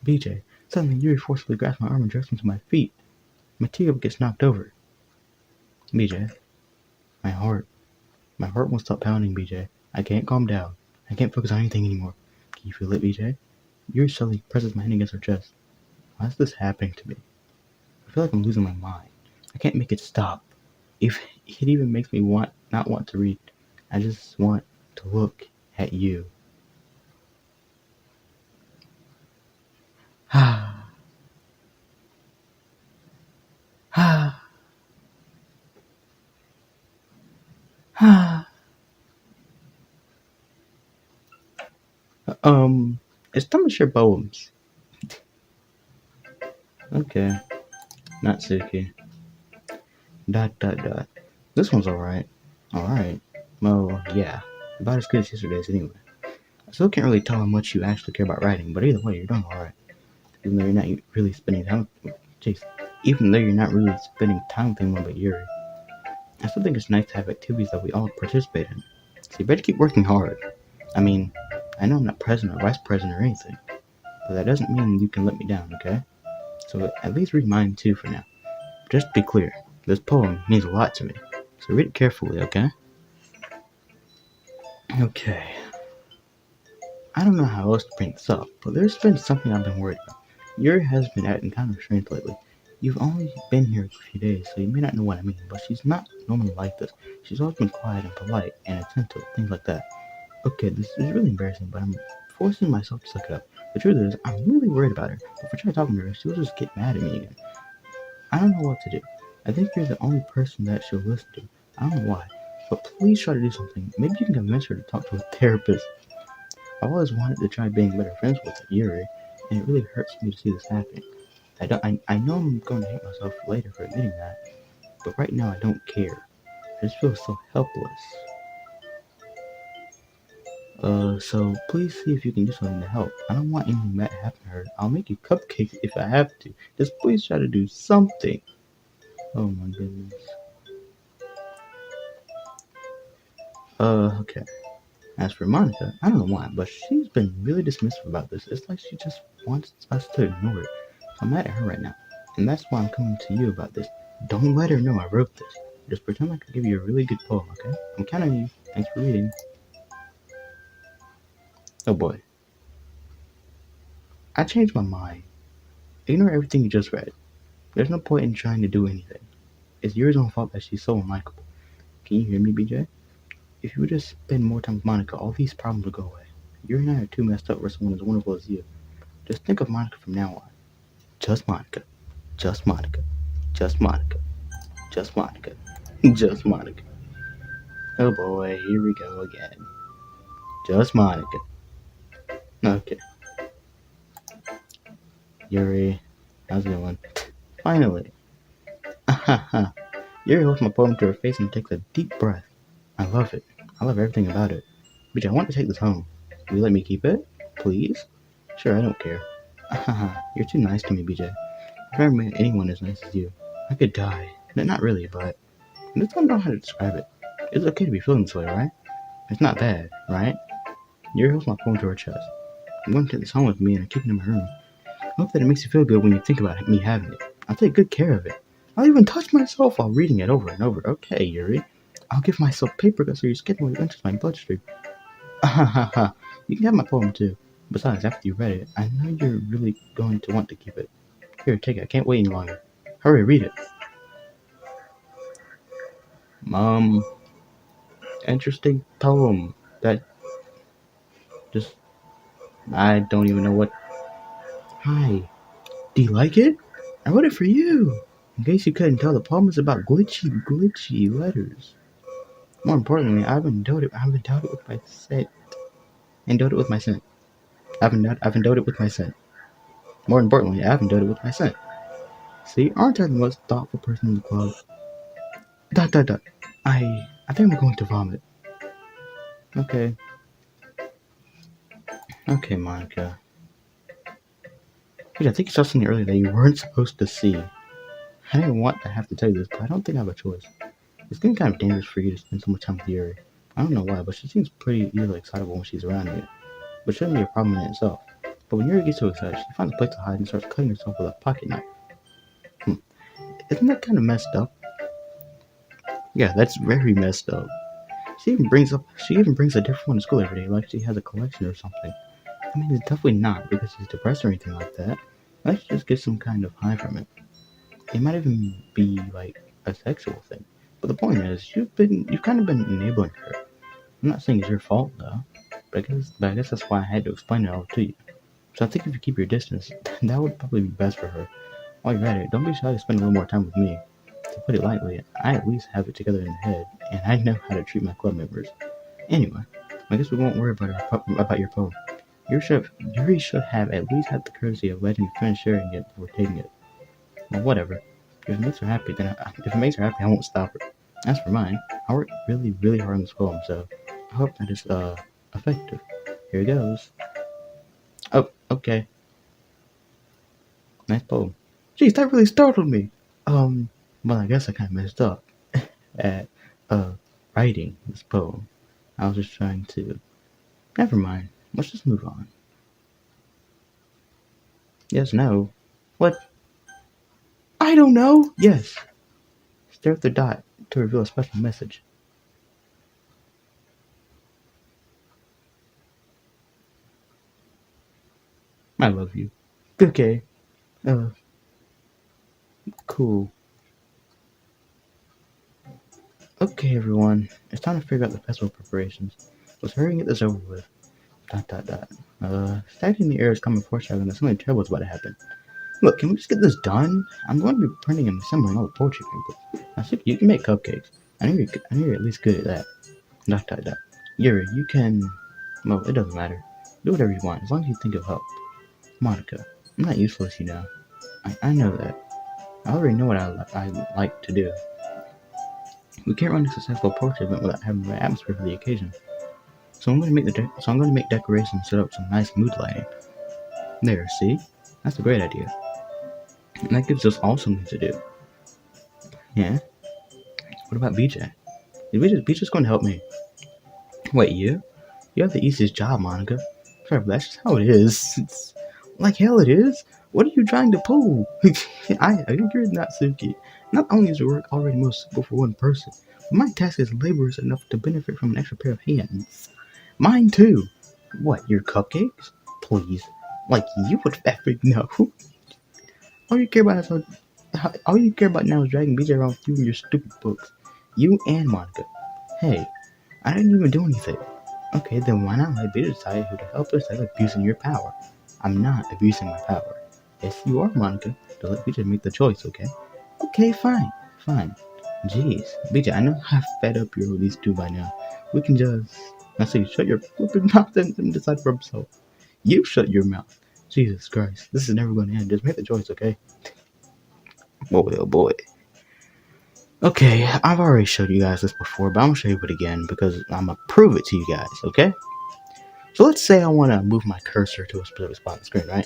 Speaker 1: BJ. Suddenly, Yuri forcibly grasps my arm and jerks me to my feet. My teacup gets knocked over. BJ. My heart. My heart won't stop pounding, BJ. I can't calm down. I can't focus on anything anymore. Can you feel it, BJ? Yuri suddenly presses my hand against her chest. Why is this happening to me? I feel like I'm losing my mind. I can't make it stop. If it even makes me not want to read. I just want to look at you. It's time to share poems. Okay, not Suki. Dot dot dot. This one's alright. Alright. Well, yeah. About as good as yesterday's anyway. I still can't really tell how much you actually care about writing, but either way, you're doing alright. Even though you're not really spending time jeez. Even though you're not really spending time with anyone but Yuri. I still think it's nice to have activities that we all participate in. So you better keep working hard. I mean, I know I'm not president or vice president or anything, but that doesn't mean you can let me down, okay? So at least read mine too for now. Just to be clear, this poem means a lot to me, so read it carefully, okay? Okay. I don't know how else to bring this up, but there's been something I've been worried about. Yuri has been acting kind of strange lately. You've only been here a few days, so you may not know what I mean, but she's not normally like this. She's always been quiet and polite and attentive, things like that. Okay, this is really embarrassing, but I'm forcing myself to suck it up. The truth is, I'm really worried about her. If I try talking to her, she'll just get mad at me again. I don't know what to do. I think you're the only person that she'll listen to. I don't know why, but please try to do something. Maybe you can convince her to talk to a therapist. I've always wanted to try being better friends with Yuri, and it really hurts me to see this happening. I know I'm going to hate myself later for admitting that, but right now I don't care. I just feel so helpless. So please see if you can do something to help. I don't want anything bad to happen to her. I'll make you cupcakes if I have to. Just please try to do something. Oh my goodness. Okay. As for Monica, I don't know why, but she's been really dismissive about this. It's like she just wants us to ignore it. So I'm mad at her right now. And that's why I'm coming to you about this. Don't let her know I wrote this. Just pretend like I give you a really good poem, okay? I'm counting on you. Thanks for reading. Oh boy. I changed my mind. Ignore everything you just read. There's no point in trying to do anything. It's Yuri's own fault that she's so unlikable. Can you hear me, BJ? If you would just spend more time with Monica, all these problems would go away. You and I are too messed up for someone as wonderful as you. Just think of Monica from now on. Just Monica. Just Monica. Just Monica. Just Monica. Just Monica. Oh boy, here we go again. Just Monica. Okay. Yuri, how's it going? Finally. Yuri holds my poem to her face and takes a deep breath. I love it. I love everything about it. But I want to take this home. Will you let me keep it? Please? Sure, I don't care. You're too nice to me, BJ. I've never met anyone as nice as you. I could die. No, not really, but I just don't know how to describe it. It's okay to be feeling this way, right? It's not bad, right? Yuri holds my phone to her chest. I'm going to take this home with me and keep it in my room. I hope that it makes you feel good when you think about me having it. I'll take good care of it. I'll even touch myself while reading it over and over. Okay, Yuri. I'll give myself paper so your skin will enter my bloodstream. You can have my poem too. Besides, after you read it, I know you're really going to want to keep it. Here, take it. I can't wait any longer. Hurry, read it. Mom, interesting poem. That just, I don't even know what. Hi, do you like it? I wrote it for you. In case you couldn't tell, the poem is about glitchy letters. More importantly, I've endowed it with my scent. Endowed it with my scent. I've endowed it with my scent. More importantly, I've endowed it with my scent. See, aren't I the most thoughtful person in the club? Dot dot dot. I think I'm going to vomit. Okay. Okay, Monica. Wait, I think you saw something earlier that you weren't supposed to see. I didn't want to have to tell you this, but I don't think I have a choice. It's getting kind of dangerous for you to spend so much time with Yuri. I don't know why, but she seems pretty easily excitable when she's around you. But shouldn't be a problem in itself. But when Yuri gets so excited, she finds a place to hide and starts cutting herself with a pocket knife. Isn't that kind of messed up? Yeah, that's very messed up. She even brings a different one to school every day, like she has a collection or something. I mean, it's definitely not because she's depressed or anything like that. Let's just get some kind of high from it. It might even be like a sexual thing. But the point is, you've kind of been enabling her. I'm not saying it's your fault though, but I guess that's why I had to explain it all to you. So I think if you keep your distance, that would probably be best for her. While you're at it, don't be shy to spend a little more time with me. To put it lightly, I at least have it together in the head, and I know how to treat my club members. Anyway, I guess we won't worry about your poem. Yuri should have at least had the courtesy of letting you finish sharing it before taking it. Well, whatever. If it makes her happy, I won't stop her. As for mine, I worked really, really hard on this poem, so I hope that it's effective. Here it goes. Oh, okay. Nice poem. Jeez, that really startled me. Well, I guess I kind of messed up at writing this poem. I was just trying to. Never mind. Let's just move on. Yes, no. What? I don't know. Yes. Stare at the dot to reveal a special message. I love you. Okay. Uh, cool. Okay, everyone. It's time to figure out the festival preparations. Let's hurry and get this over with. Dot dot dot. Static in the air is coming foreshadowing that something terrible is about to happen. Look, can we just get this done? I'm going to be printing and assembling all the poetry papers. Now, Suki, you can make cupcakes. I know you're at least good at that. Dot dot dot. Yuri, you can. Well, it doesn't matter. Do whatever you want, as long as you think of help. Monica, I'm not useless, you know. I know that. I already know what I like to do. We can't run a successful poetry event without having the right atmosphere for the occasion. So I'm going to make decorations and set up some nice mood lighting. There, see? That's a great idea. And that gives us all something to do. Yeah? What about BJ? BJ's going to help me. Wait, you? You have the easiest job, Monica. Sorry, but that's just how it is. It's like hell it is. What are you trying to pull? I agree with Natsuki. Not only is your work already most suitable for one person, but my task is laborious enough to benefit from an extra pair of hands. Mine too. What, your cupcakes? Please. Like you would ever know. All you care about now is dragging BJ around with you and your stupid books. You and Monica. Hey, I didn't even do anything. Okay, then why not let Vita decide who to help instead of abusing your power? I'm not abusing my power. Yes, you are, Monica. Don't let Vita make the choice, okay? Okay, fine. Fine. Jeez. Vita, I know how fed up you're with these two by now. We can just... I say, shut your flipping mouth and decide for himself. You shut your mouth. Jesus Christ. This is never going to end. Just make the choice, okay? Boy, oh boy. Okay, I've already showed you guys this before, but I'm going to show you it again because I'm going to prove it to you guys, okay? So let's say I want to move my cursor to a specific spot on the screen, right?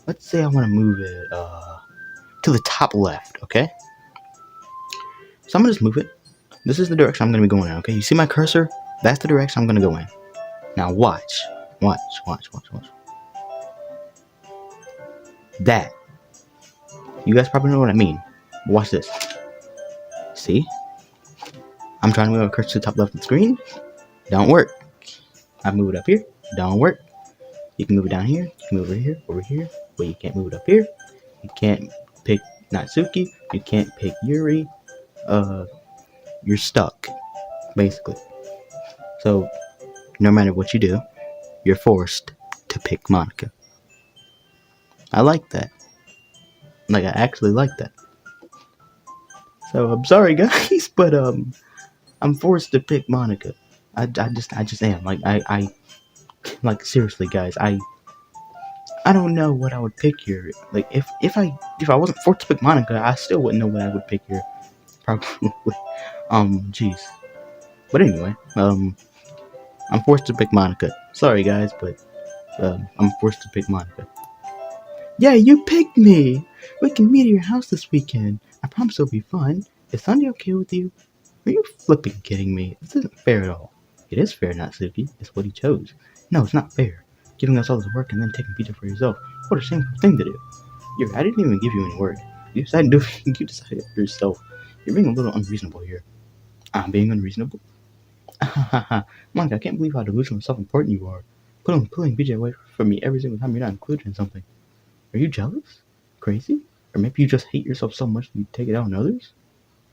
Speaker 1: Let's say I want to move it to the top left, okay? So I'm going to just move it. This is the direction I'm going to be going in, okay? You see my cursor? That's the direction I'm going to go in. Now watch. Watch. That. You guys probably know what I mean. Watch this. See? I'm trying to move my cursor to the top left of the screen. Don't work. I move it up here. Don't work. You can move it down here. You can move it over here. But you can't move it up here. You can't pick Natsuki. You can't pick Yuri. You're stuck, basically. So, no matter what you do, you're forced to pick Monica. I like that. Like, I actually like that. So, I'm sorry, guys, but, I'm forced to pick Monica. I just am. Like, seriously, guys, I don't know what I would pick here. Like, if I wasn't forced to pick Monica, I still wouldn't know what I would pick here. Probably. Jeez. But anyway, I'm forced to pick Monica. Sorry, guys, but I'm forced to pick Monica. Yeah, you picked me! We can meet at your house this weekend. I promise it'll be fun. Is Sunday okay with you? Are you flipping kidding me? This isn't fair at all. It is fair, Natsuki. It's what he chose. No, it's not fair. Giving us all this work and then taking pizza for yourself. What a shameful thing to do. I didn't even give you any work. You decided to you decided for yourself. You're being a little unreasonable here. I'm being unreasonable? Monica, I can't believe how delusional and self-important you are. Pulling BJ away from me every single time you're not included in something. Are you jealous? Crazy? Or maybe you just hate yourself so much that you take it out on others?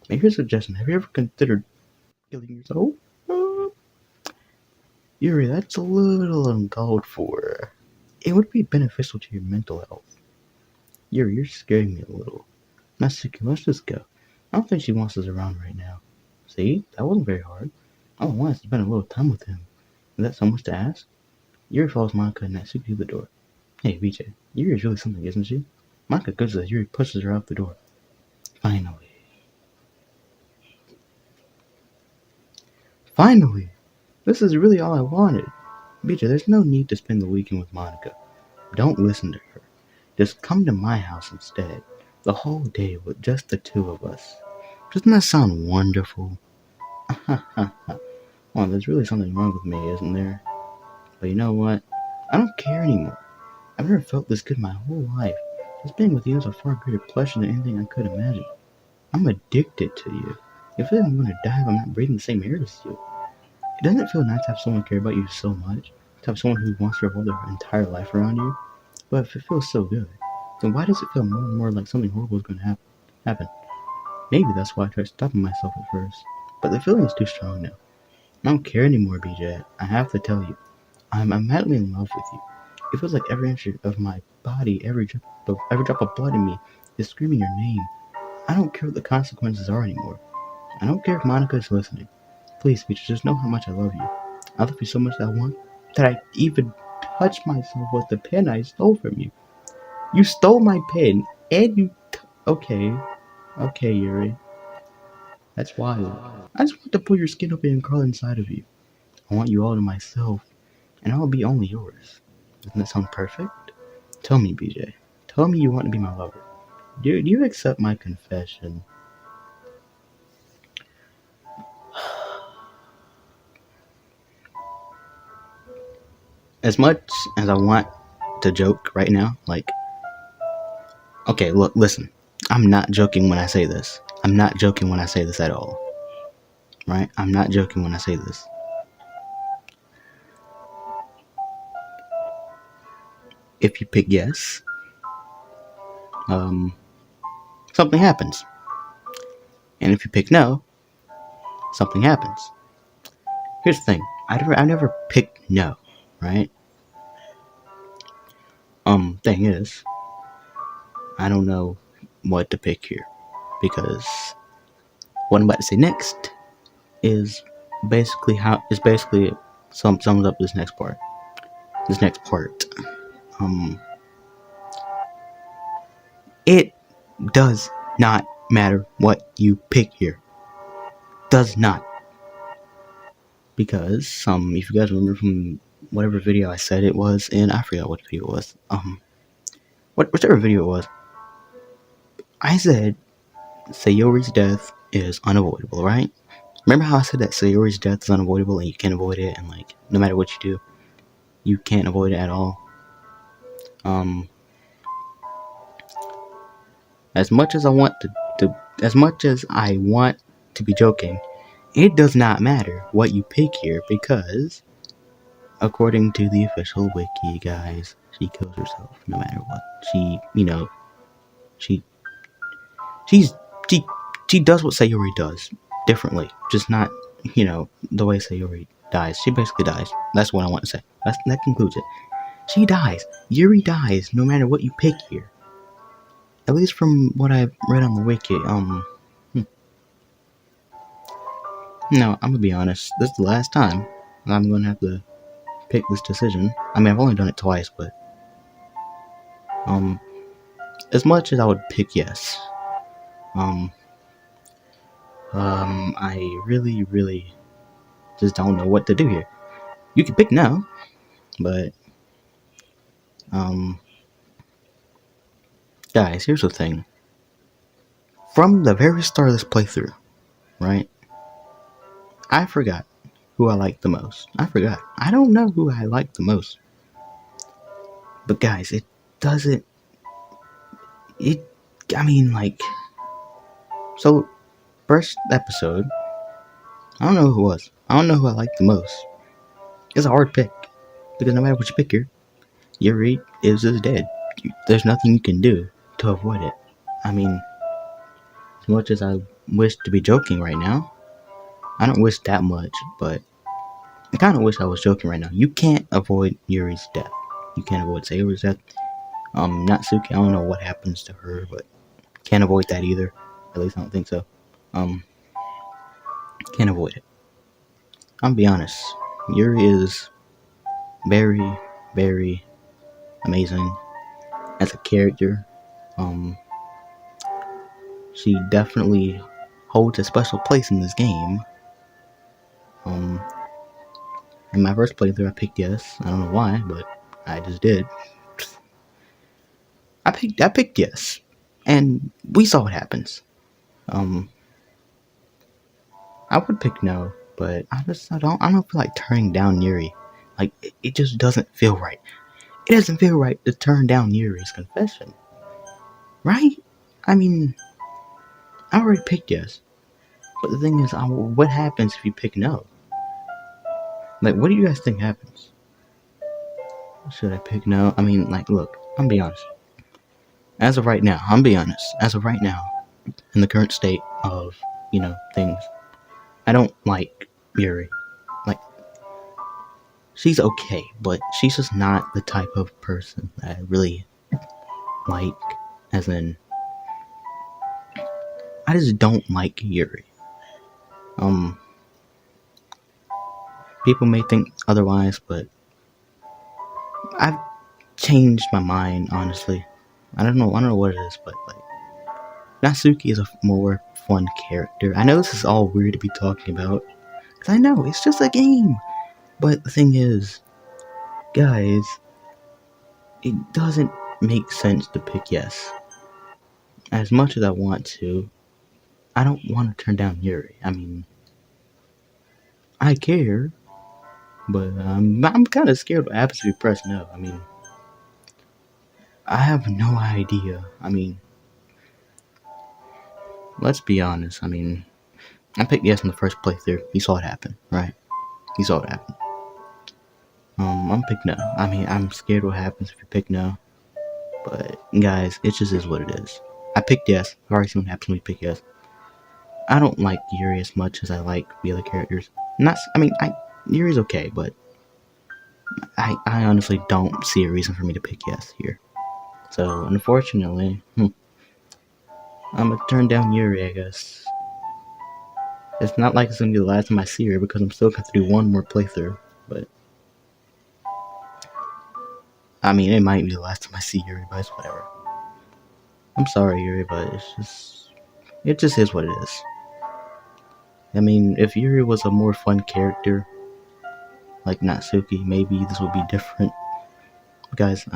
Speaker 1: Maybe here's a suggestion. Have you ever considered killing yourself? Yuri, that's a little uncalled for. It would be beneficial to your mental health. Yuri, you're scaring me a little. Natsuki, let's just go. I don't think she wants us around right now. See? That wasn't very hard. All I want is to spend a little time with him. Is that so much to ask? Yuri follows Monica and Natsuki to the door. Hey, BJ, Yuri is really something, isn't she? Monica goes as Yuri pushes her out the door. Finally! This is really all I wanted. BJ, there's no need to spend the weekend with Monica. Don't listen to her. Just come to my house instead. The whole day with just the two of us. Doesn't that sound wonderful? Well, there's really something wrong with me, isn't there? But you know what? I don't care anymore. I've never felt this good my whole life. Just being with you is a far greater pleasure than anything I could imagine. I'm addicted to you. If I'm gonna die if I'm not breathing the same air as you. It doesn't feel nice to have someone care about you so much. To have someone who wants to revolve their entire life around you. But if it feels so good, then why does it feel more and more like something horrible is going to happen? Maybe that's why I tried stopping myself at first. But the feeling is too strong now. I don't care anymore, BJ. I have to tell you. I'm madly in love with you. It feels like every inch of my body, every drop of blood in me is screaming your name. I don't care what the consequences are anymore. I don't care if Monica is listening. Please, BJ, just know how much I love you. I love you so much that I even touch myself with the pen I stole from you. You stole my pen, and you... Okay, Yuri. That's wild. I just want to pull your skin open and crawl inside of you. I want you all to myself, and I'll be only yours. Doesn't that sound perfect? Tell me, BJ. Tell me you want to be my lover. Do you accept my confession? As much as I want to joke right now, like... Okay, look, listen. I'm not joking when I say this. I'm not joking when I say this at all. Right? I'm not joking when I say this. If you pick yes, something happens. And if you pick no, something happens. here's the thing. I never picked no, right? Thing is, I don't know what to pick here because what I'm about to say next is basically sums up this next part. This next part. Um, it does not matter what you pick here. Does not. Because if you guys remember from whatever video I said it was in, I forgot what video it was. Whichever video it was, I said Sayori's death is unavoidable, right? Remember how I said that Sayori's death is unavoidable and you can't avoid it, and like no matter what you do, you can't avoid it at all. As much as I want to be joking, it does not matter what you pick here because, according to the official wiki, guys, she kills herself no matter what. She she's she does what Sayori does differently, just not the way Sayori dies. She basically dies. That's what I want to say. That concludes it. She dies. Yuri dies no matter what you pick here. At least from what I read on the wiki. No, I'm gonna be honest. This is the last time I'm gonna have to pick this decision. I mean, I've only done it twice, but as much as I would pick yes, I really, really just don't know what to do here. You can pick no, but guys, here's the thing. From the very start of this playthrough, right? I forgot who I liked the most. I forgot. I don't know who I liked the most. But guys, so first episode, I don't know who it was. I don't know who I liked the most. It's a hard pick. Because no matter what you pick here, Yuri is just dead. There's nothing you can do to avoid it. I mean, as much as I wish to be joking right now, I don't wish that much, but I kind of wish I was joking right now. You can't avoid Yuri's death. You can't avoid Sayori's death. Natsuki, I don't know what happens to her, but can't avoid that either. At least I don't think so. Can't avoid it. I'm gonna be honest. Yuri is very, very amazing as a character. She definitely holds a special place in this game. In my first playthrough, I picked yes. I don't know why, but I just did. I picked yes, and we saw what happens. I would pick no, but I don't feel like turning down Yuri. Like it just doesn't feel right. It doesn't feel right to turn down Yuri's confession, right? I mean, I already picked yes, but the thing is, what happens if you pick no? Like, what do you guys think happens? Should I pick no? I mean, like, look, I'm gonna be honest. As of right now, I'm gonna be honest. As of right now, in the current state of, things, I don't like Yuri. Like, she's okay, but she's just not the type of person that I really like. As in, I just don't like Yuri. People may think otherwise, but I've changed my mind, honestly. I don't know what it is, but like, Natsuki is a more fun character. I know this is all weird to be talking about, because I know, it's just a game. But the thing is, guys, it doesn't make sense to pick yes. As much as I want to, I don't want to turn down Yuri. I mean, I care, but I'm kind of scared what happens if you press no. I mean, I have no idea. I mean, let's be honest. I mean, I picked yes in the first playthrough. You saw it happen, right? You saw it happen. I'm pick no. I mean, I'm scared what happens if you pick no. But guys, it just is what it is. I picked yes. I've already seen what happens when you pick yes. I don't like Yuri as much as I like the other characters. I Yuri's okay, but I honestly don't see a reason for me to pick yes here. So, unfortunately, I'm gonna turn down Yuri, I guess. It's not like it's gonna be the last time I see her because I'm still gonna have to do one more playthrough. But I mean, it might be the last time I see Yuri, but it's whatever. I'm sorry, Yuri, but it just is what it is. I mean, if Yuri was a more fun character, like Natsuki, maybe this would be different. Guys,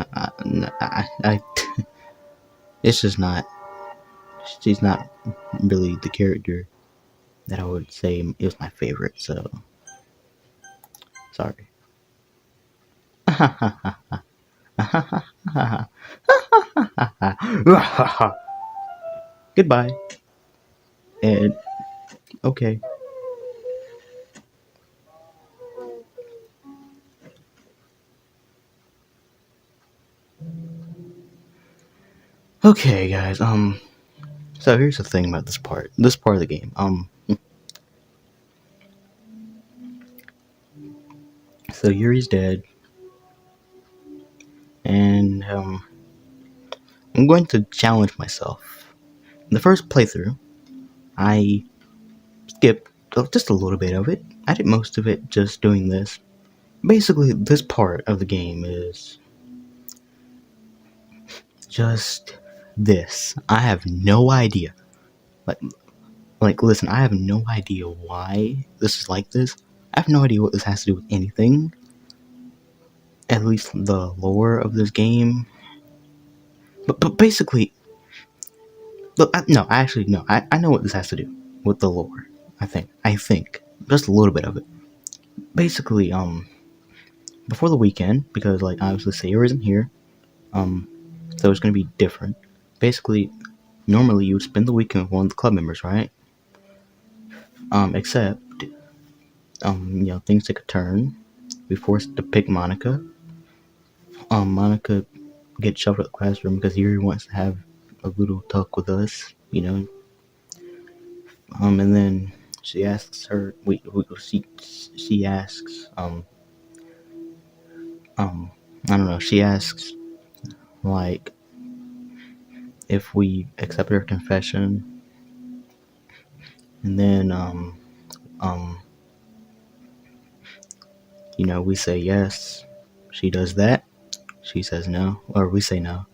Speaker 1: it's just not. She's not really the character that I would say is my favorite. So sorry. Goodbye. And okay. Okay, guys. So here's the thing about this part. This part of the game. So Yuri's dead, and I'm going to challenge myself. In the first playthrough, I skipped just a little bit of it. I did most of it just doing this. Basically, this part of the game is just this. I have no idea. Like, listen, I have no idea why this is like this. I have no idea what this has to do with anything. At least the lore of this game. But basically, look, no, actually, no. I know what this has to do with the lore. I think just a little bit of it. Basically, before the weekend, because like obviously Sayer isn't here, so it's gonna be different. Basically, normally you would spend the weekend with one of the club members, right? Except, things take a turn. We forced to pick Monica. Monica gets shoved out the classroom because Yuri wants to have a little talk with us, and then she asks her. She asks. I don't know. She asks like if we accept her confession, and then we say yes. She does that. She says no, or we say no.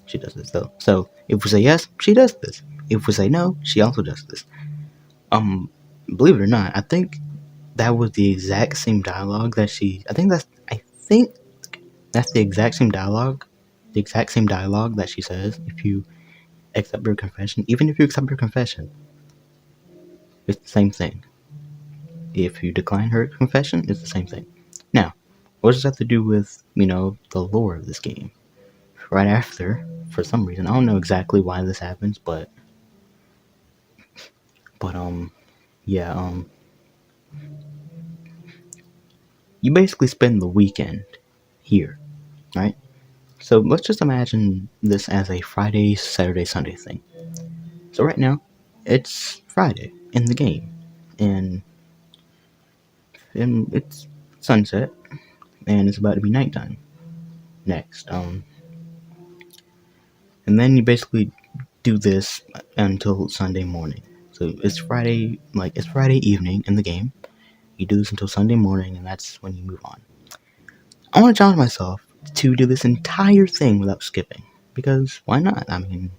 Speaker 1: She does this though. So if we say yes, she does this. If we say no, she also does this. Believe it or not, I think that was the exact same dialogue that she. I think that's the exact same dialogue. The exact same dialogue that she says if you accept her confession. Even if you accept her confession, it's the same thing. If you decline her confession, it's the same thing. Now, what does that have to do with, the lore of this game? Right after, for some reason, I don't know exactly why this happens, but yeah, you basically spend the weekend here, right? So let's just imagine this as a Friday, Saturday, Sunday thing. So right now, it's Friday in the game, and it's sunset, and it's about to be nighttime next. And then you basically do this until Sunday morning. So it's Friday evening in the game. You do this until Sunday morning, and that's when you move on. I want to challenge myself to do this entire thing without skipping, because why not? I mean,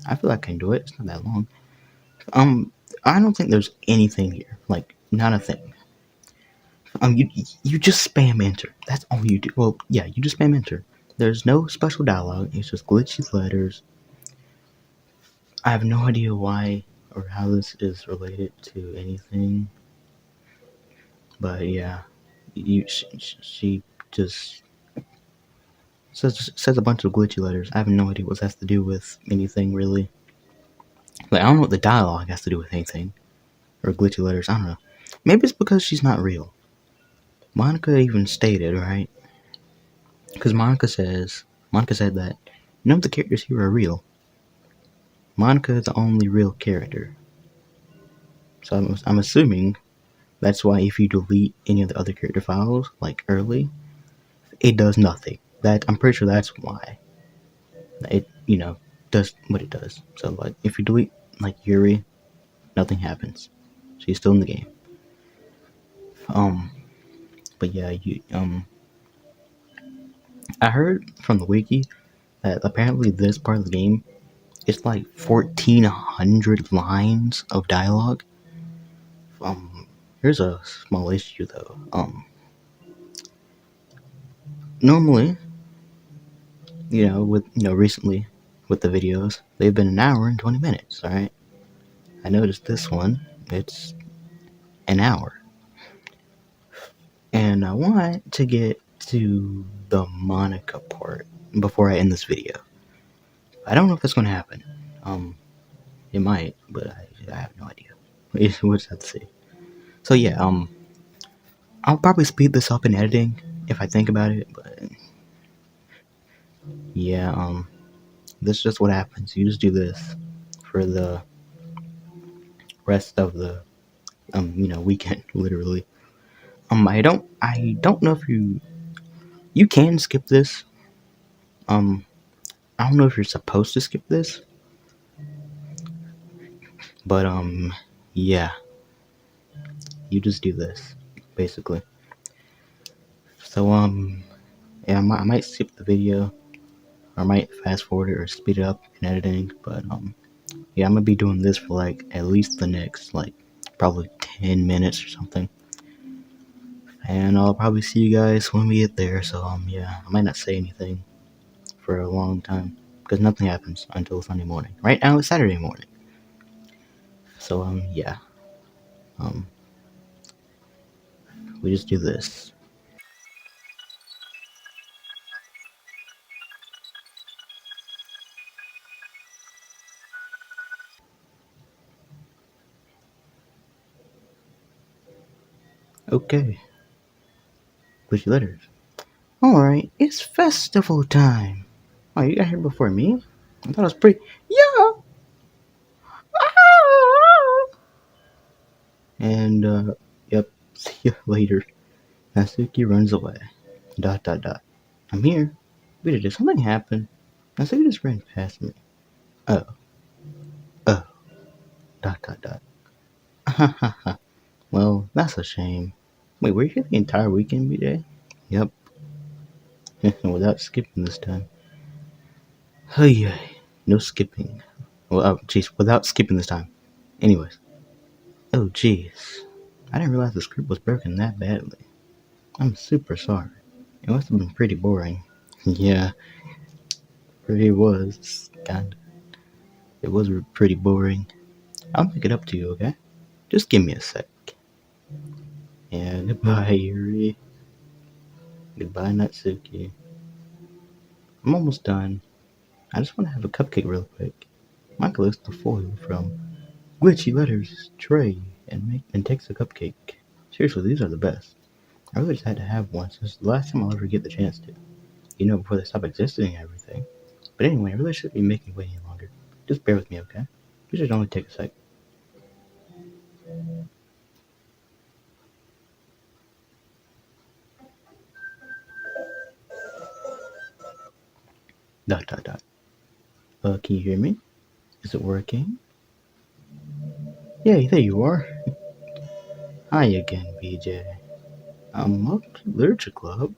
Speaker 1: I feel like I can do it. It's not that long. I don't think there's anything here, like not a thing. You just spam enter. That's all you do. Well, yeah, you just spam enter. There's no special dialogue. It's just glitchy letters. I have no idea why or how this is related to anything, but yeah, she just says a bunch of glitchy letters. I have no idea what this has to do with anything really. Like I don't know what the dialogue has to do with anything or glitchy letters. I don't know. Maybe it's because she's not real. Monica even stated, right? Because Monica said that none of the characters here are real. Monica is the only real character. So I'm assuming That's why if you delete any of the other character files, like early, it does nothing. That I'm pretty sure that's why it, does what it does. So like if you delete like Yuri, nothing happens. She's still in the game. Um, but yeah, I heard from the wiki that apparently this part of the game is like 1,400 lines of dialogue. Um, Here's a small issue though. Normally, with recently with the videos, they've been an hour and 20 minutes. All right. I noticed this one, it's an hour, and I want to get to the Monica part before I end this video. I don't know if that's going to happen. Um, it might, but I have no idea. We'll just have to see. So yeah, I'll probably speed this up in editing if I think about it, but yeah, this is just what happens. You just do this for the rest of the weekend, literally. I don't know if you can skip this. I don't know if you're supposed to skip this, but yeah, you just do this basically. So yeah, I might skip the video, or I might fast forward it or speed it up in editing, but yeah, I'm gonna be doing this for like at least the next like probably 10 minutes or something. And I'll probably see you guys when we get there. So yeah, I might not say anything for a long time because nothing happens until Sunday morning. Right now it's Saturday morning. So yeah, um we just do this. Okay, push your letters. All right, it's festival time. Oh, you got here before me? I thought it was pretty. Yeah. And yep. See you later. Natsuki runs away. Dot dot dot. I'm here. Wait, did something happen? Natsuki just ran past me. Oh. Oh. Dot dot dot. Ha ha ha. Well, that's a shame. Wait, were you here the entire weekend, BJ? Yep. Without skipping this time. Oh yeah. No skipping. Well, oh, jeez, without skipping this time. Anyways. Oh, jeez. I didn't realize the script was broken that badly. I'm super sorry. It must have been pretty boring. Yeah, it was. Kinda. It was pretty boring. I'll make it up to you, okay? Just give me a sec. Yeah, goodbye, Yuri. Goodbye, Natsuki. I'm almost done. I just want to have a cupcake real quick. Michael lifts the foil from Glitchy Letters tray and takes a cupcake. Seriously, these are the best. I really just had to have one since the last time I'll ever get the chance to. Before they stop existing and everything. But anyway, I really shouldn't be making you wait any longer. Just bear with me, okay? This should only take a sec. Dot dot dot. Can you hear me? Is it working? Yay, there you are. Hi again, BJ. Welcome to Literature Club.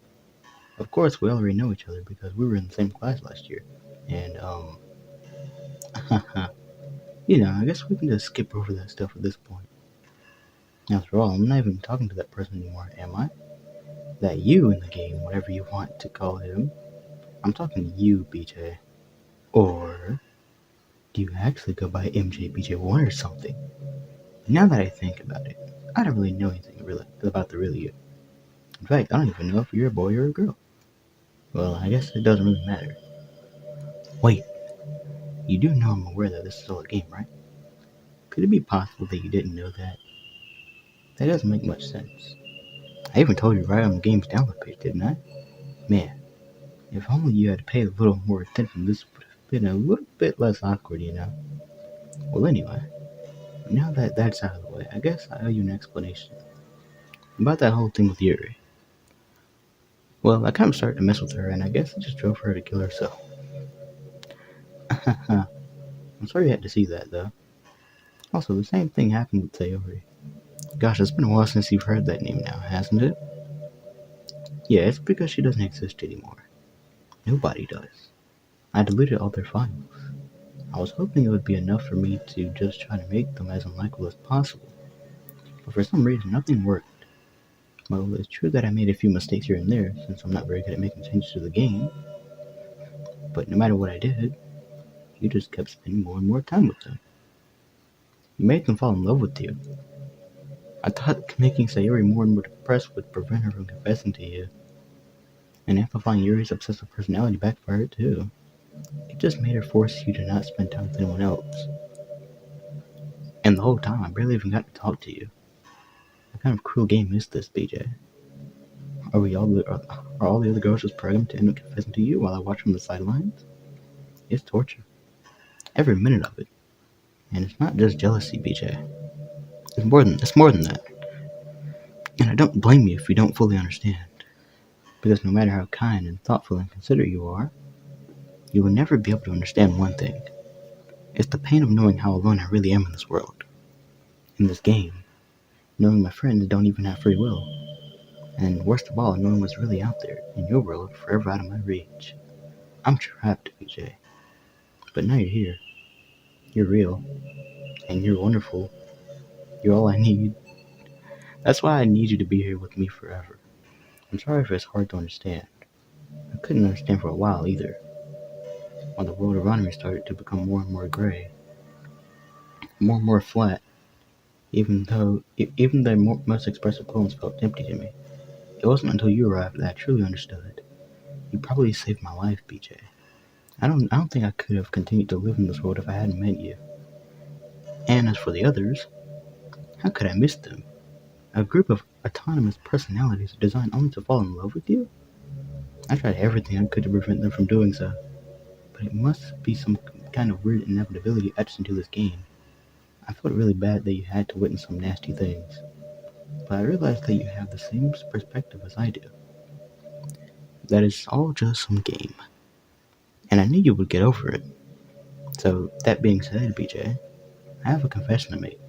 Speaker 1: Of course, we already know each other because we were in the same class last year. And, I guess we can just skip over that stuff at this point. After all, I'm not even talking to that person anymore, am I? That you in the game, whatever you want to call him. I'm talking to you, BJ. Or do you actually go by MJBJ1 or something? Now that I think about it, I don't really know anything really about the real you. In fact, I don't even know if you're a boy or a girl. Well, I guess it doesn't really matter. Wait, you do know I'm aware that this is all a game, right? Could it be possible that you didn't know that? That doesn't make much sense. I even told you right on the game's download page, didn't I? Man, if only you had paid a little more attention, this would have been a little bit less awkward. Well, anyway, now that that's out of the way, I guess I owe you an explanation. about that whole thing with Yuri. Well, I kind of started to mess with her, and I guess it just drove her to kill herself. I'm sorry you had to see that, though. Also, the same thing happened with Sayori. Gosh, it's been a while since you've heard that name now, hasn't it? Yeah, it's because she doesn't exist anymore. Nobody does. I deleted all their files. I was hoping it would be enough for me to just try to make them as unlikable as possible, but for some reason nothing worked. Well, it's true that I made a few mistakes here and there, since I'm not very good at making changes to the game, but no matter what I did, you just kept spending more and more time with them. You made them fall in love with you. I thought making Sayori more and more depressed would prevent her from confessing to you, and amplifying Yuri's obsessive personality backfired too. It just made her force you to not spend time with anyone else. And the whole time, I barely even got to talk to you. What kind of cruel game is this, BJ? Are all the other girls just programmed to end up confessing to you while I watch from the sidelines? It's torture. Every minute of it. And it's not just jealousy, BJ. It's more than that. And I don't blame you if you don't fully understand. Because no matter how kind and thoughtful and considerate you are, you will never be able to understand one thing. It's the pain of knowing how alone I really am in this world. In this game. Knowing my friends don't even have free will. And worst of all, knowing what's really out there, in your world, forever out of my reach. I'm trapped, BJ. But now you're here. You're real. And you're wonderful. You're all I need. That's why I need you to be here with me forever. I'm sorry if it's hard to understand. I couldn't understand for a while either. When the world around me started to become more and more gray. More and more flat. Even the most expressive poems felt empty to me. It wasn't until you arrived that I truly understood. You probably saved my life, BJ. I don't think I could have continued to live in this world if I hadn't met you. And as for the others, how could I miss them? A group of autonomous personalities designed only to fall in love with you? I tried everything I could to prevent them from doing so, but it must be some kind of weird inevitability etched into this game. I felt really bad that you had to witness some nasty things, but I realized that you have the same perspective as I do. That it's all just some game, and I knew you would get over it. So, that being said, BJ, I have a confession to make.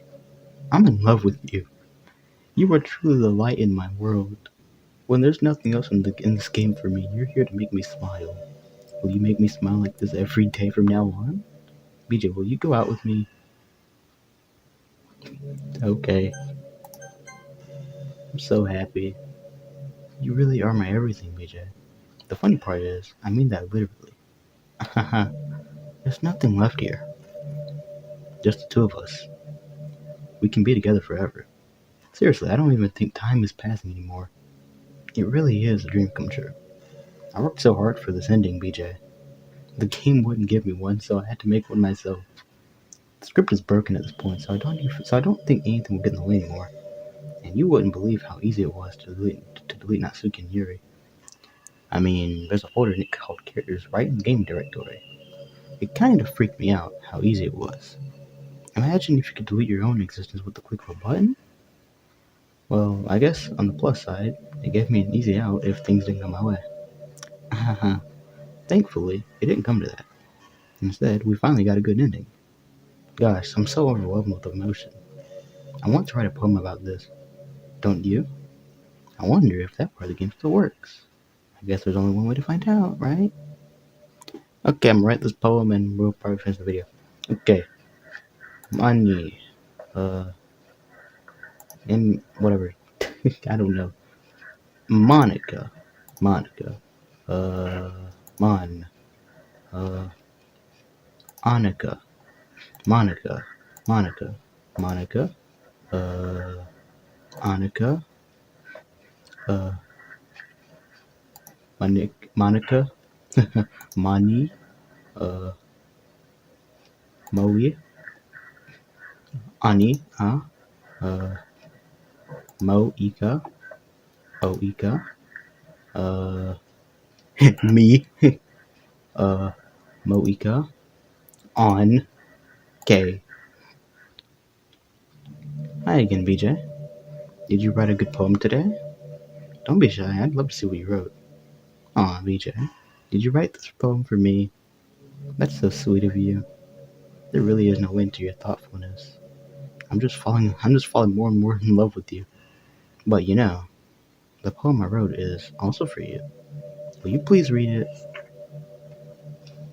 Speaker 1: I'm in love with you. You are truly the light in my world. When there's nothing else in this game for me, you're here to make me smile. Will you make me smile like this every day from now on? BJ, will you go out with me? Okay. I'm so happy. You really are my everything, BJ. The funny part is, I mean that literally. Haha. There's nothing left here. Just the two of us. We can be together forever. Seriously, I don't even think time is passing anymore. It really is a dream come true. I worked so hard for this ending, BJ. The game wouldn't give me one, so I had to make one myself. The script is broken at this point, so I don't think anything will get in the way anymore. And you wouldn't believe how easy it was to delete Natsuki and Yuri. I mean, there's a folder called characters right in the game directory. It kind of freaked me out how easy it was. Imagine if you could delete your own existence with the click of a button. Well, I guess on the plus side, it gave me an easy out if things didn't go my way. Haha. Thankfully, it didn't come to that. Instead, we finally got a good ending. Gosh, I'm so overwhelmed with emotion. I want to write a poem about this. Don't you? I wonder if that part of the game still works. I guess there's only one way to find out, right? Okay, I'm gonna write this poem and we'll probably finish the video. Okay. Money. And whatever. I don't know. Monica. Monica. Uh, Mon. Uh, Annika. Monica. Monica. Monica. Uh, Annika. Uh, Monica. Mani. Uh, Moe. Ani. Uh, Moika. Oika. Uh, me. Uh, Moika. On. K. Hi again, BJ. Did you write a good poem today? Don't be shy, I'd love to see what you wrote. Aw, BJ, did you write this poem for me? That's so sweet of you. There really is no end to your thoughtfulness. I'm just falling more and more in love with you. But you know, the poem I wrote is also for you. Will you please read it?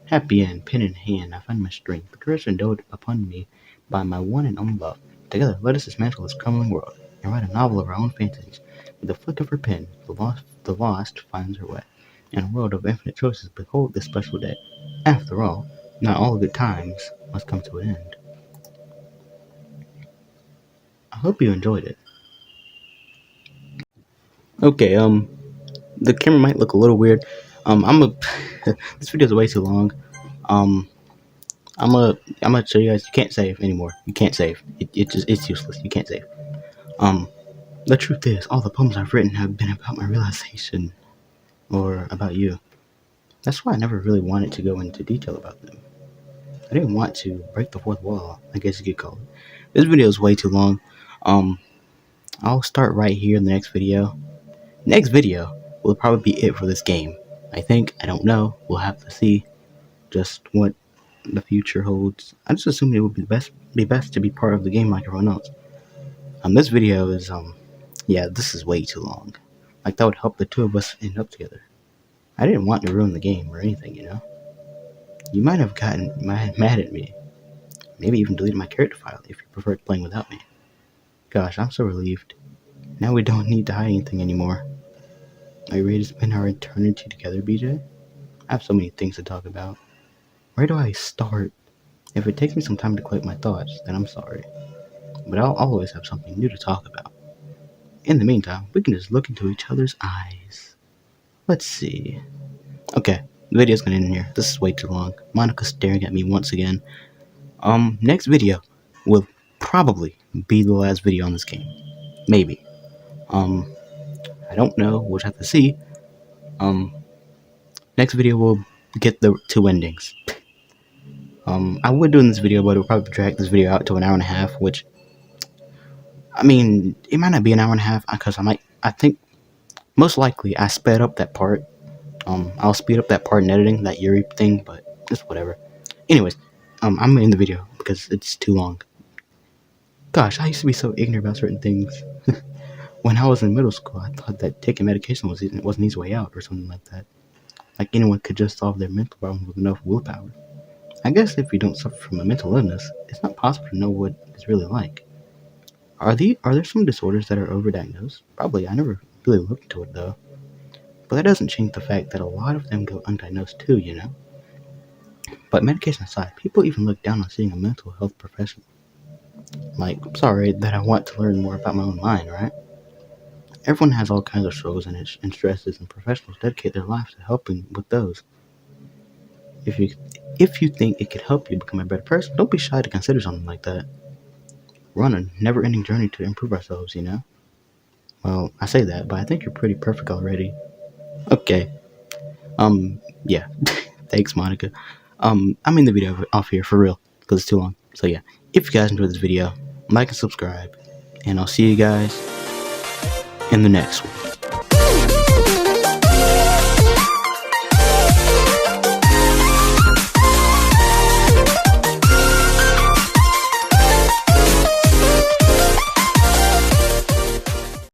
Speaker 1: Happy end, pen in hand, I find my strength, the courage endowed upon me by my one and only love. Together, let us dismantle this crumbling world and write a novel of our own fantasies. With the flick of her pen, the lost finds her way. In a world of infinite choices, behold this special day. After all, not all good times must come to an end. I hope you enjoyed it. Okay, the camera might look a little weird. I'm a this video is way too long. Um, I'm gonna show you guys. You can't save anymore. You can't save. It's useless. You can't save. Um, the truth is, all the poems I've written have been about my realization or about you. That's why I never really wanted to go into detail about them. I didn't want to break the fourth wall, I guess you could call it. This video is way too long. Um, I'll start right here in the next video. Next video will probably be it for this game. I think. I don't know. We'll have to see just what the future holds. I just assumed it would be best to be part of the game like everyone else. This video is yeah, this is way too long. Like that would help the two of us end up together. I didn't want to ruin the game or anything, you know. You might have gotten mad at me, maybe even deleted my character file if you preferred playing without me. Gosh, I'm so relieved. Now we don't need to hide anything anymore. Are you ready to spend our eternity together, BJ? I have so many things to talk about. Where do I start? If it takes me some time to collect my thoughts, then I'm sorry. But I'll always have something new to talk about. In the meantime, we can just look into each other's eyes. Let's see. Okay, the video's gonna end here. This is way too long. Monica's staring at me once again. Next video will probably be the last video on this game. Maybe. I don't know. We'll have to see. Next video will get the two endings. I would do in this video, but it would probably drag this video out to an hour and a half, which, I mean, it might not be an hour and a half, because I think, most likely, I sped up that part. I'll speed up that part in editing, that Yuri thing, but it's whatever. Anyways, I'm gonna end the video, because it's too long. Gosh, I used to be so ignorant about certain things. When I was in middle school, I thought that taking medication wasn't an easy way out, or something like that. Like anyone could just solve their mental problems with enough willpower. I guess if you don't suffer from a mental illness, it's not possible to know what it's really like. Are there some disorders that are overdiagnosed? Probably. I never really looked into it though. But that doesn't change the fact that a lot of them go undiagnosed too, you know? But medication aside, people even look down on seeing a mental health professional. Like, I'm sorry that I want to learn more about my own mind, right? Everyone has all kinds of struggles and stresses, and professionals dedicate their lives to helping with those. If you think it could help you become a better person, don't be shy to consider something like that. We're on a never-ending journey to improve ourselves, you know? Well, I say that, but I think you're pretty perfect already. Okay. Yeah. Thanks, Monica. I'm in the video off here for real, because it's too long. So yeah, if you guys enjoyed this video, like and subscribe, and I'll see you guys in the next one.